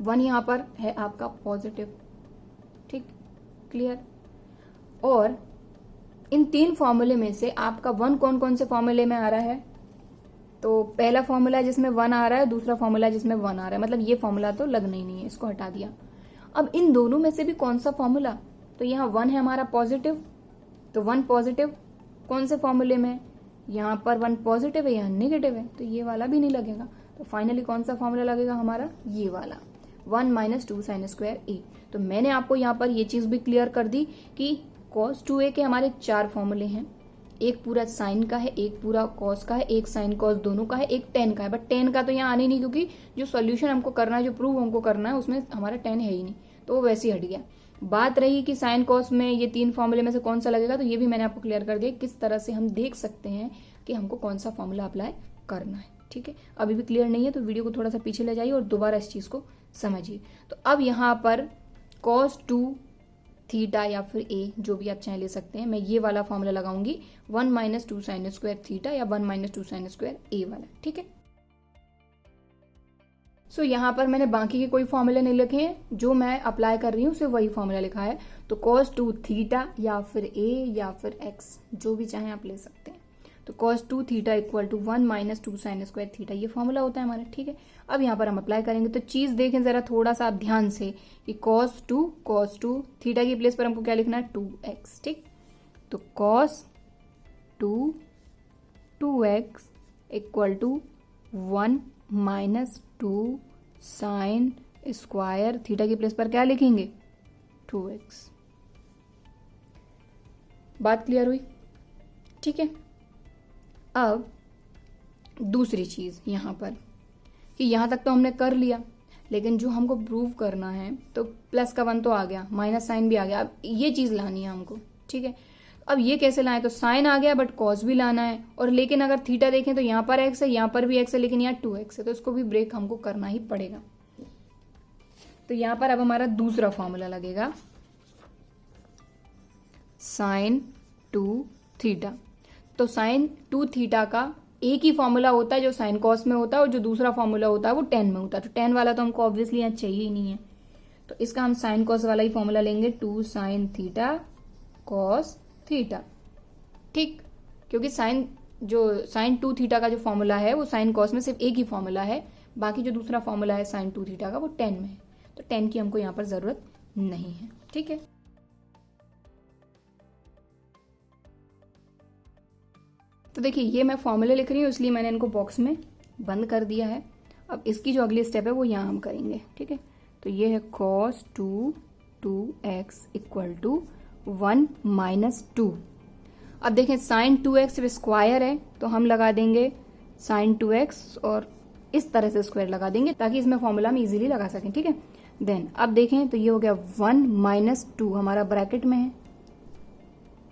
1 यहाँ पर है आपका पॉजिटिव, ठीक, क्लियर। और इन 3 फॉर्मूले में से आपका 1 कौन कौन से फॉर्मूले में आ रहा है? तो पहला फॉर्मूला जिसमें 1 आ रहा है, दूसरा फॉर्मूला जिसमें 1 आ रहा है, मतलब ये फॉर्मूला तो लगना ही नहीं है, इसको हटा दिया। अब इन दोनों में से भी कौन सा फॉर्मूला, तो यहाँ 1 है हमारा पॉजिटिव, तो 1 पॉजिटिव कौन से फॉर्मूले में? यहाँ पर 1 पॉजिटिव है, यहाँ नेगेटिव है, तो ये वाला भी नहीं लगेगा। तो फाइनली कौन सा फॉर्मूला लगेगा हमारा? ये वाला 1 - 2 sin स्क्वायर ए। तो मैंने आपको यहाँ पर ये चीज भी क्लियर कर दी कि cos 2a के हमारे 4 फॉर्मूले हैं। एक पूरा साइन का है, एक पूरा कॉस का है, एक साइन कॉस दोनों का है, एक टेन का है। बट टेन का तो यहाँ आने नहीं, क्योंकि जो सॉल्यूशन हमको करना है, जो प्रूव हमको करना है, उसमें हमारा 10 है ही नहीं, तो वो वैसे ही हट गया। बात रही कि साइन कॉस में ये 3 फॉर्मूले में से कौन सा लगेगा, तो ये भी मैंने आपको क्लियर कर दिया किस तरह से हम देख सकते हैं कि हमको कौन सा फॉर्मूला अप्लाई करना है। ठीक है, अभी भी क्लियर नहीं है तो वीडियो को थोड़ा सा पीछे ले जाइए और दोबारा इस चीज को समझिए। तो अब यहाँ पर cos 2 थीटा या फिर ए, जो भी आप चाहे ले सकते हैं, मैं ये वाला फॉर्मूला लगाऊंगी 1 - 2 sin स्क्वायर थीटा या 1 - 2 sin स्क्वायर ए वाला। ठीक है, सो यहाँ पर मैंने बाकी के कोई फॉर्मूले नहीं लिखे हैं, जो मैं अप्लाई कर रही हूँ सिर्फ वही फॉर्मूला लिखा है। तो cos 2 थीटा या फिर ए या फिर एक्स, जो भी चाहे आप ले सकते हैं। तो cos 2 theta equal to 1 - 2 sin square theta, ये फॉर्मूला होता है हमारा। ठीक है, अब यहाँ पर हम अप्लाई करेंगे। तो चीज देखें जरा थोड़ा सा आप ध्यान से कि cos 2 थीटा की प्लेस पर हमको क्या लिखना है? 2x। ठीक, तो cos 2x equal to 1 - 2 sin square theta की प्लेस पर क्या लिखेंगे? 2x। बात क्लियर हुई? ठीक है, अब दूसरी चीज यहां पर कि यहां तक तो हमने कर लिया, लेकिन जो हमको प्रूव करना है, तो प्लस का 1 तो आ गया, माइनस साइन भी आ गया, अब ये चीज लानी है हमको। ठीक है, अब ये कैसे लाएं? तो साइन आ गया बट कॉस भी लाना है, और लेकिन अगर थीटा देखें तो यहाँ पर एक्स है, यहाँ पर भी एक्स है, लेकिन यहाँ 2x है, तो इसको भी ब्रेक हमको करना ही पड़ेगा। तो यहाँ पर अब हमारा दूसरा फॉर्मूला लगेगा sin 2 थीटा। तो sin 2 थीटा का एक ही फॉर्मूला होता है जो साइन कॉस में होता है, और जो दूसरा फॉर्मूला होता है वो टेन में होता है। तो टेन वाला तो हमको ऑब्वियसली यहाँ चाहिए ही नहीं है, तो इसका हम साइन कॉस वाला ही फॉर्मूला लेंगे, 2 sin थीटा कॉस थीटा। ठीक, क्योंकि साइन 2 थीटा का जो फॉर्मूला है वो साइन कॉस में सिर्फ एक ही फॉर्मूला है, बाकी जो दूसरा फॉर्मूला है sin 2 थीटा का वो 10 में है, तो 10 की हमको यहाँ पर जरूरत नहीं है। ठीक है, तो देखिए ये मैं फॉर्मूले लिख रही हूँ, इसलिए मैंने इनको बॉक्स में बंद कर दिया है। अब इसकी जो अगली स्टेप है वो यहाँ हम करेंगे। ठीक है, तो ये है cos 2x इक्वल टू 1 - 2। अब देखें sin 2x स्क्वायर है, तो हम लगा देंगे sin 2x और इस तरह से स्क्वायर लगा देंगे ताकि इसमें फॉर्मूला हम इजीली लगा सकें। ठीक है, देन अब देखें तो ये हो गया 1 - 2 हमारा ब्रैकेट में है,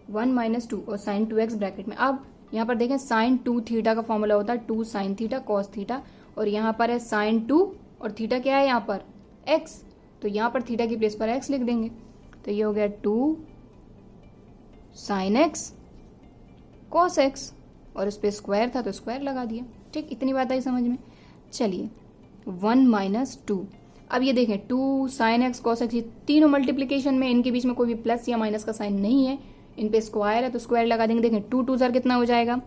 1 - 2 और sin 2x ब्रैकेट में। अब यहाँ पर देखें sin 2 थीटा का फॉर्मूला होता है 2 sin थीटा cos थीटा, और यहाँ पर है sin 2 और थीटा क्या है यहाँ पर? x, तो यहाँ पर थीटा की प्लेस पर x लिख देंगे। तो ये हो गया 2 sin x cos x, और इस पे स्क्वायर था तो स्क्वायर लगा दिया। ठीक, इतनी बात आई समझ में? चलिए 1 - 2। अब ये देखें 2 sin x cos x, ये तीनों मल्टीप्लीकेशन में, इनके बीच में कोई भी प्लस या माइनस का साइन नहीं है, इन पे स्क्वायर है तो स्क्वायर लगा देंगे। देखें 2 2 जार कितना हो जाएगा?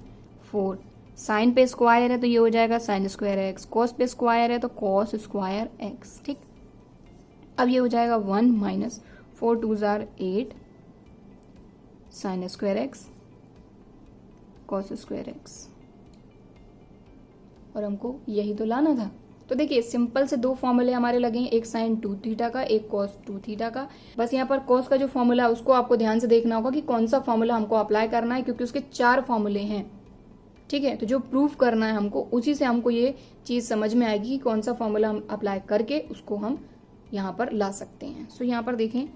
4। साइन पे स्क्वायर है तो ये हो जाएगा साइन स्क्वायर एक्स, कॉस पे स्क्वायर है तो कॉस स्क्वायर एक्स। ठीक, अब ये हो जाएगा 1 - 4 2 jar 8 sine square x cos square x, और हमको यही तो लाना था। तो देखिए सिंपल से 2 फॉर्मूले हमारे लगे हैं, एक sin 2 थीटा का, एक cos 2 थीटा का। बस यहाँ पर cos का जो फॉर्मूला है उसको आपको ध्यान से देखना होगा कि कौन सा फॉर्मूला हमको अप्लाई करना है, क्योंकि उसके 4 फॉर्मूले हैं। ठीक है, तो जो प्रूफ करना है हमको, उसी से हमको ये चीज समझ में आएगी कि कौन सा फॉर्मूला हम अप्लाई करके उसको हम यहाँ पर ला सकते हैं। सो यहाँ पर देखें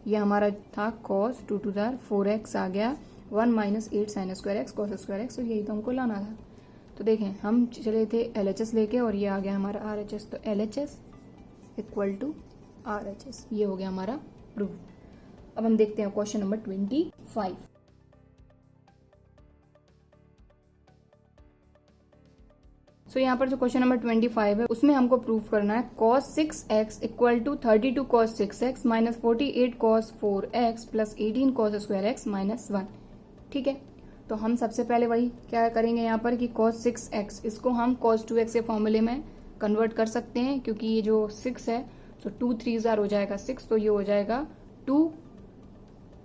ये हमारा था cos 2 2 जार 4x आ गया, 1 - 8 sin square x cos square x, तो यही तो हमको लाना था। तो देखें हम चले थे LHS लेके, और ये आ गया हमारा RHS, तो LHS इक्वल टू RHS, ये हो गया हमारा प्रूव। अब हम देखते हैं क्वेश्चन नंबर 25। सो यहाँ पर जो क्वेश्चन नंबर 25 है उसमें हमको प्रूव करना है cos 6x equal to 32 cos 6x minus 48 cos 4x plus 18 cos square x minus 1। ठीक है, तो हम सबसे पहले वही क्या करेंगे यहाँ पर कि cos 6x इसको हम cos 2x के फॉर्मूले में कन्वर्ट कर सकते हैं, क्योंकि ये जो 6 है तो 2 3 हो जाएगा 6, तो ये हो जाएगा 2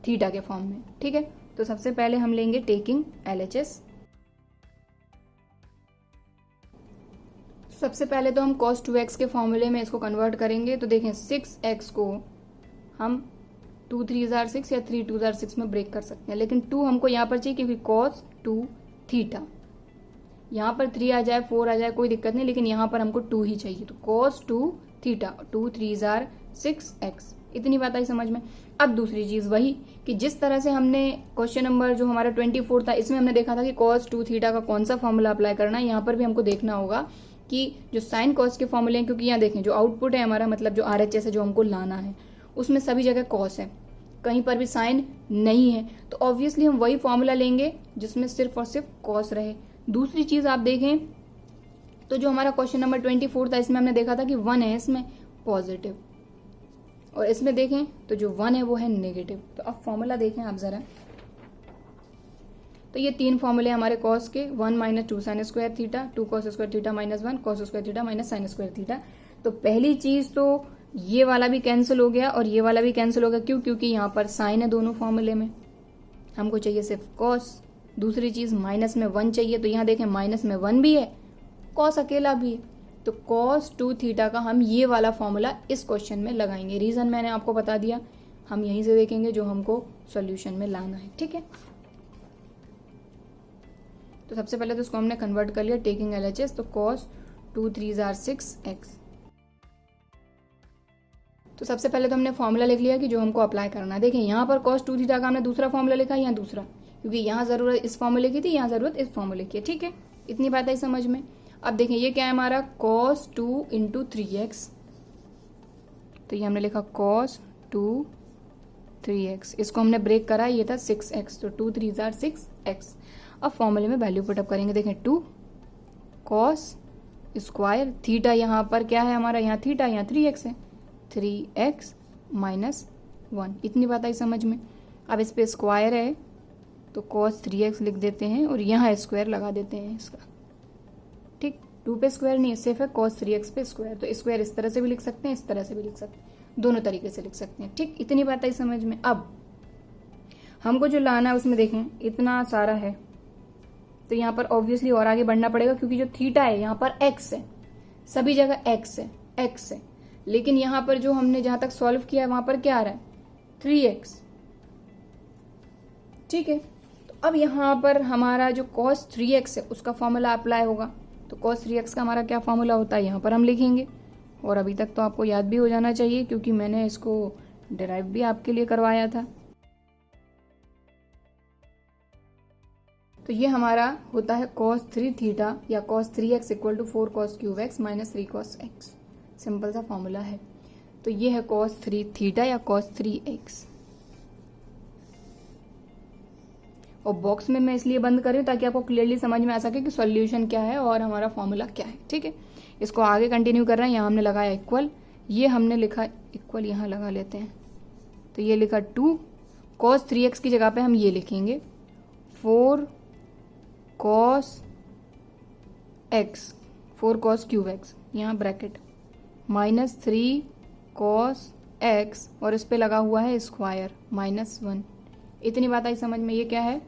थीटा के फॉर्म में। ठीक है, तो सबसे पहले हम लेंगे टेकिंग LHS। सबसे पहले तो हम cos 2x के फॉर्मूले में इसको कन्वर्ट करेंगे, तो देखें 6x को हम 2 3 6 या 3 2 6 में ब्रेक कर सकते हैं, लेकिन 2 हमको यहाँ पर चाहिए क्योंकि cos 2 थीटा। यहाँ पर 3 आ जाए 4 आ जाए कोई दिक्कत नहीं, लेकिन यहाँ पर हमको 2 ही चाहिए, तो cos 2 थीटा 2 3 6x। इतनी बात आई समझ में। अब दूसरी चीज वही कि जिस तरह से हमने क्वेश्चन नंबर जो हमारा 24 था इसमें हमने देखा था कि cos 2 थीटा का कौन सा फॉर्मूला अप्लाई करना है, यहाँ पर भी हमको देखना होगा कि जो साइन कॉस के फॉर्मूले हैं, क्योंकि यहाँ देखें जो आउटपुट है हमारा मतलब जो RHS है जो हमको लाना है उसमें सभी जगह कॉस है, कहीं पर भी साइन नहीं है, तो ऑब्वियसली हम वही फॉर्मूला लेंगे जिसमें सिर्फ और सिर्फ कॉस रहे। दूसरी चीज आप देखें तो जो हमारा क्वेश्चन नंबर 24 था इसमें हमने देखा था कि 1 है इसमें पॉजिटिव, और इसमें देखें तो जो 1 है वो है नेगेटिव। तो अब फॉर्मूला देखें आप जरा, तो ये 3 फॉर्मूले हमारे कॉस के 1 minus 2 sine square theta, 2 cos square theta minus 1 cos square theta minus sine square theta. तो पहली चीज तो ये वाला भी कैंसिल हो गया और ये वाला भी कैंसिल हो गया, क्यों? क्योंकि यहाँ पर साइन है दोनों फॉर्मूले में, हमको चाहिए सिर्फ कॉस। दूसरी चीज माइनस में 1 चाहिए, तो यहाँ देखें माइनस में 1 भी है, कॉस अकेला भी है, तो cos 2 थीटा का हम ये वाला फॉर्मूला इस क्वेश्चन में लगाएंगे। रीजन मैंने आपको बता दिया, हम यहीं से देखेंगे जो हमको सॉल्यूशन में लाना है। ठीक है, तो सबसे पहले तो इसको हमने कन्वर्ट कर लिया टेकिंग LHS, तो cos 2 3 6x। तो सबसे पहले तो हमने फॉर्मूला लिख लिया कि जो हमको अप्लाई करना है। देखें यहाँ पर cos 2 थीटा का हमने दूसरा फॉर्मूला लिखा है, यहाँ दूसरा, क्योंकि यहाँ जरूरत इस फॉर्मूले की थी, यहाँ जरूरत इस फॉर्मूले की है। ठीक है, इतनी बात आई समझ में। अब देखें ये क्या है हमारा cos 2 इंटू 3x, तो ये हमने लिखा cos 2 3x, इसको हमने ब्रेक करा, ये था 6x, तो 2 3 6x। अब फॉर्मूले में वैल्यू पुटअप करेंगे, देखें 2 cos स्क्वायर थीटा, यहाँ पर क्या है हमारा, यहाँ थीटा, यहाँ 3x है, 3x माइनस 1। इतनी बात आई समझ में। अब इस पे स्क्वायर है तो cos 3x लिख देते हैं और यहाँ स्क्वायर लगा देते हैं इसका। ठीक, 2 पे स्क्वायर नहीं है, सिर्फ है cos 3x पे स्क्वायर, तो स्क्वायर इस तरह से भी लिख सकते हैं, इस तरह से भी लिख सकते हैं, दोनों तरीके से लिख सकते हैं। ठीक, इतनी बात आई समझ में। अब हमको जो लाना है उसमें देखें इतना सारा है, तो यहाँ पर ऑब्वियसली और आगे बढ़ना पड़ेगा, क्योंकि जो थीटा है यहाँ पर x है, सभी जगह x है, लेकिन यहाँ पर जो हमने जहां तक सॉल्व किया है वहां पर क्या आ रहा है, 3x। ठीक है, तो अब यहाँ पर हमारा जो cos 3x है उसका फॉर्मूला अप्लाई होगा, तो cos 3x का हमारा क्या फॉर्मूला होता है यहाँ पर हम लिखेंगे, और अभी तक तो आपको याद भी हो जाना चाहिए क्योंकि मैंने इसको डिराइव भी आपके लिए करवाया था। तो ये हमारा होता है cos 3 थीटा या cos 3x equal to 4 cos cube x minus 3 cos x। Simple सा फॉर्मूला है। तो ये है cos 3 थीटा या cos 3x। और बॉक्स में मैं इसलिए बंद कर रही हूँ ताकि आपको क्लियरली समझ में आ सके कि सॉल्यूशन क्या है और हमारा फॉर्मूला क्या है। ठीक है, इसको आगे कंटिन्यू कर रहे हैं। यहाँ हमने लगाया इक्वल, ये हमने लिखा इक्वल, यहाँ लगा लेते हैं, तो ये लिखा 2 cos 3x की जगह पे हम ये लिखेंगे 4 cos x, 4 cos cube x, यहाँ ब्रैकेट माइनस 3 cos x और इस पे लगा हुआ है स्क्वायर माइनस 1। इतनी बात आई समझ में। ये क्या है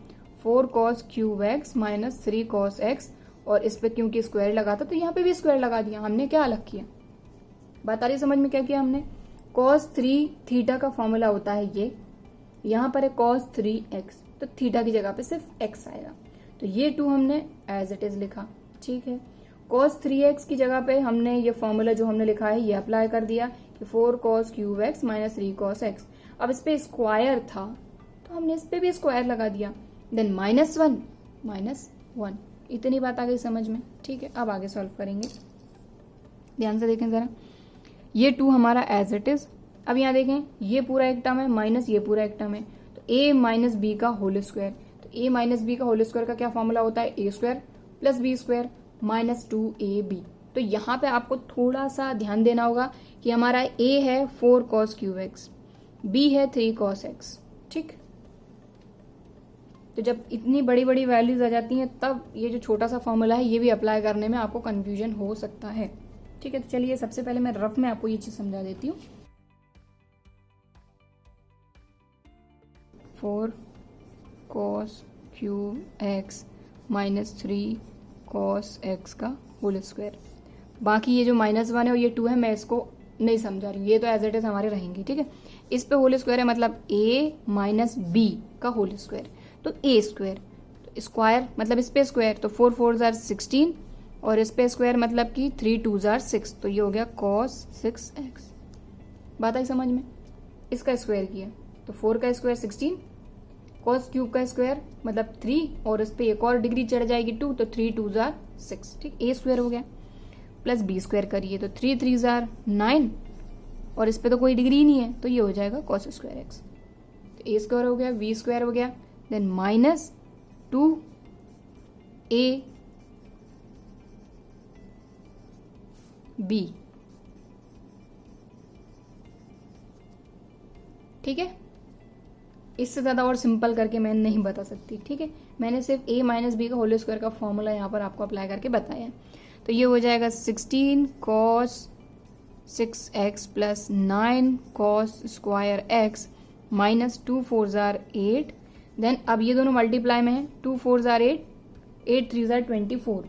4 cos cube x minus 3 cos x, और इस पे क्योंकि स्क्वायर लगा था तो यहाँ पे भी स्क्वायर लगा दिया। हमने क्या अलग किया, बात आ रही समझ में क्या किया हमने। cos 3 थीटा का फॉर्मूला होता है ये, यहाँ पर है cos 3x, तो थीटा की जगह पे सिर्फ x आएगा, तो ये 2 हमने एज इट इज लिखा। ठीक है, cos 3x की जगह पे हमने ये फॉर्मूला जो हमने लिखा है ये अप्लाई कर दिया कि 4 cos cube x minus 3 cos x। अब इस पे स्क्वायर था तो हमने इस पे भी स्क्वायर लगा दिया, देन माइनस 1। इतनी बात आ गई समझ में। ठीक है, अब आगे सॉल्व करेंगे, ध्यान से देखें जरा। ये 2 हमारा एज इट इज अब यहाँ देखें, ये पूरा एक टर्म है माइनस ये पूरा एक टर्म है, तो a माइनस बी का होल स्क्वायर। तो a माइनस बी का होल स्क्वायर का क्या फॉर्मूला होता है, a square plus B square minus 2ab। तो यहाँ पे आपको थोड़ा सा ध्यान देना होगा कि हमारा a है 4 cos क्यूब एक्स, b है 3 cos x। ठीक, तो जब इतनी बड़ी बड़ी वैल्यूज आ जाती हैं तब ये जो छोटा सा फॉर्मूला है ये भी अप्लाई करने में आपको कंफ्यूजन हो सकता है। ठीक है, तो चलिए सबसे पहले मैं रफ में आपको ये चीज समझा देती हूँ। 4 cos cube x minus 3 cos x का होल स्क्वायर। बाकी ये जो -1 है और ये 2 है, मैं इसको नहीं समझा रही हूँ, ये तो एज इट इज हमारे रहेंगे। ठीक है, इस पे होल स्क्वायर है मतलब a माइनस बी का होल स्क्वायर, तो a स्क्वायर, तो स्क्वायर मतलब इस पे स्क्वायर, तो 4 4 जार 16 और इस पे स्क्वायर मतलब कि 3 2 जार 6, तो ये हो गया cos 6x। बात आई समझ में? इसका स्क्वायर किया तो 4 का स्क्वायर 16, cos क्यूब का स्क्वायर मतलब 3 और इस पे एक और डिग्री चढ़ जाएगी 2, तो 3 2 जार 6। ठीक, a स्क्वायर हो गया प्लस बी स्क्वायर करिए तो 3 3 जार 9 और इस पे तो कोई डिग्री ही नहीं है, तो ये हो जाएगा cos स्क्वायर एक्स। तो a स्क्वायर हो गया, b स्क्वायर हो गया, देन माइनस 2a b। ठीक है, इससे ज्यादा और सिंपल करके मैं नहीं बता सकती। ठीक है, मैंने सिर्फ a माइनस बी का होल स्क्वायर का फॉर्मूला यहाँ पर आपको अप्लाई करके बताया है। तो ये हो जाएगा 16 cos 6x plus 9 cos square x minus 2 4 जार 8। देन अब ये दोनों मल्टीप्लाई में है, 2 4 जार 8, 8 3 जार 24।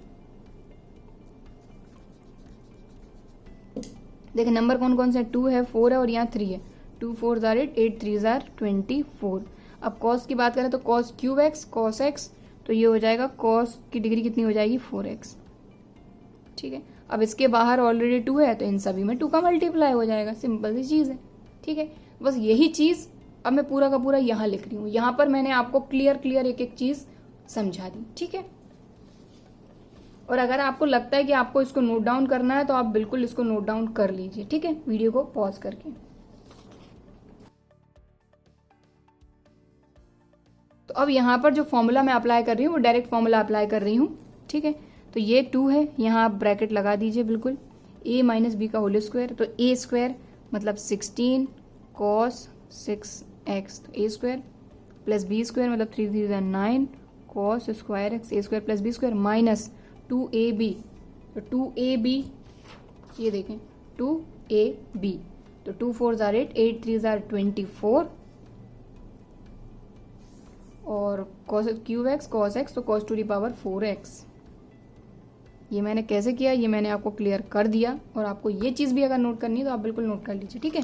देखिए नंबर कौन कौन से हैं, 2 है, 4 है और यहाँ 3 है। 2 4 जार 8, 8 3 जार 24। अब cos की बात करें तो cos cube x cos x, तो ये हो जाएगा cos की डिग्री कितनी हो जाएगी 4x। ठीक है, अब इसके बाहर ऑलरेडी 2 है तो इन सभी में 2 का मल्टीप्लाई हो जाएगा, सिंपल सी चीज है। ठीक है, बस यही चीज अब मैं पूरा का पूरा यहाँ लिख रही हूँ, यहाँ पर मैंने आपको क्लियर एक एक चीज समझा दी। ठीक है, और अगर आपको लगता है कि आपको इसको नोट डाउन करना है तो आप बिल्कुल इसको नोट डाउन कर लीजिए। ठीक है, वीडियो को पॉज करके। तो अब यहाँ पर जो फॉर्मूला मैं अप्लाई कर रही हूँ वो डायरेक्ट फॉर्मूला अप्लाई कर रही हूँ। ठीक है, तो ये 2 है, यहाँ आप ब्रैकेट लगा दीजिए बिल्कुल, a माइनस बी का होल स्क्वायर, तो a स्क्वायर मतलब 16 cos 6x, तो a square plus b square मतलब 3 3 9 cos square x, a square plus b square minus 2ab, तो 2ab ये देखें 2ab, तो 2 4 जार 8, 8 3 जार 24 और cos cube x cos x, तो cos to the power 4x। ये मैंने कैसे किया ये मैंने आपको क्लियर कर दिया, और आपको ये चीज भी अगर नोट करनी है तो आप बिल्कुल नोट कर लीजिए। ठीक है,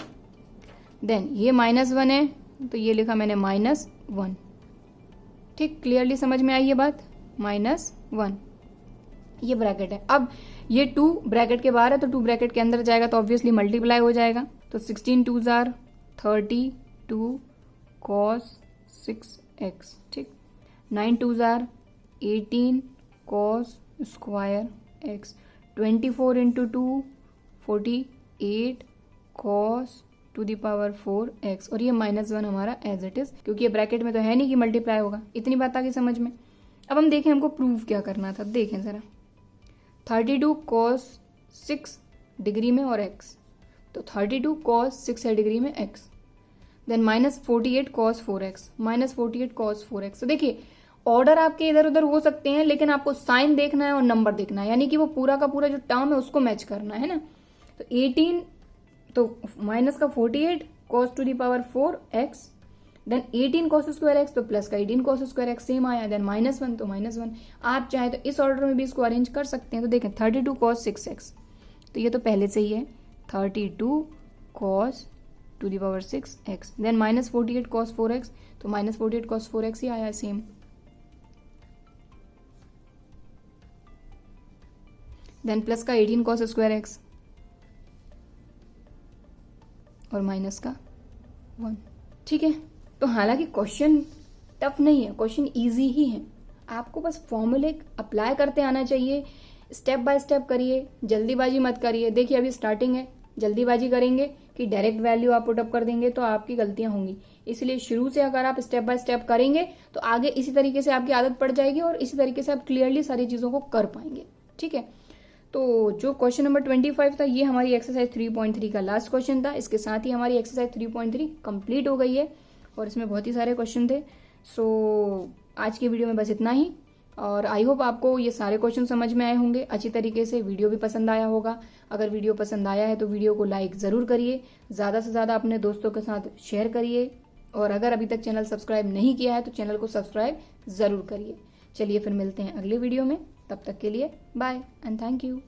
देन ये -1 है तो ये लिखा मैंने -1। ठीक, क्लियरली समझ में आई ये बात, -1 ये ब्रैकेट है। अब ये 2 ब्रैकेट के बाहर है तो 2 ब्रैकेट के अंदर जाएगा तो ऑब्वियसली मल्टीप्लाई हो जाएगा, तो 16 2 जार 32 cos 6x। ठीक, 9 2 जार 18 cos square x, 24 into 2 48 cos to the power 4x, और ये -1 हमारा एज इट इज, क्योंकि ये ब्रैकेट में तो है नहीं कि मल्टीप्लाई होगा। इतनी बात आ गई समझ में। अब हम देखें हमको प्रूव क्या करना था, देखें जरा, 32 cos 6 डिग्री में और x, तो 32 cos 6 है डिग्री में x, then -48 cos 4x, -48 cos 4x। तो देखिए ऑर्डर आपके इधर उधर हो सकते हैं लेकिन आपको साइन देखना है और नंबर देखना है, यानी कि वो पूरा का पूरा जो टर्म है उसको मैच करना है ना। तो 18 तो माइनस का 48 cos to the power 4x, then 18 cos square x, तो प्लस का 18 cos स्क्वायर x सेम आया, देन -1 तो -1। आप चाहे तो इस ऑर्डर में भी इसको अरेंज कर सकते हैं। तो देखें 32 cos 6x, तो ये तो पहले से ही है 32 cos to the power 6x, then -48 cos 4x, तो -48 cos 4x ही आया सेम, देन प्लस का 18 cos स्क्वायर x और माइनस का 1। ठीक है, तो हालांकि क्वेश्चन टफ नहीं है, क्वेश्चन इजी ही है, आपको बस फॉर्मूले अप्लाई करते आना चाहिए, स्टेप बाय स्टेप करिए, जल्दीबाजी मत करिए। देखिए अभी स्टार्टिंग है, जल्दीबाजी करेंगे कि डायरेक्ट वैल्यू आप पुटअप कर देंगे तो आपकी गलतियां होंगी। इसलिए शुरू से अगर आप स्टेप बाय स्टेप करेंगे तो आगे इसी तरीके से आपकी आदत पड़ जाएगी और इसी तरीके से आप क्लियरली सारी चीज़ों को कर पाएंगे। ठीक है, तो जो क्वेश्चन नंबर 25 था ये हमारी एक्सरसाइज 3.3 का लास्ट क्वेश्चन था। इसके साथ ही हमारी एक्सरसाइज 3.3 कंप्लीट हो गई है और इसमें बहुत ही सारे क्वेश्चन थे। सो आज की वीडियो में बस इतना ही और आई होप आपको ये सारे क्वेश्चन समझ में आए होंगे अच्छी तरीके से। वीडियो भी पसंद आया होगा। अगर वीडियो पसंद आया है तो वीडियो को लाइक ज़रूर करिए, ज़्यादा से ज़्यादा अपने दोस्तों के साथ शेयर करिए और अगर अभी तक चैनल सब्सक्राइब नहीं किया है तो चैनल को सब्सक्राइब ज़रूर करिए। चलिए फिर मिलते हैं अगले वीडियो में, तब तक के लिए बाय एंड थैंक यू।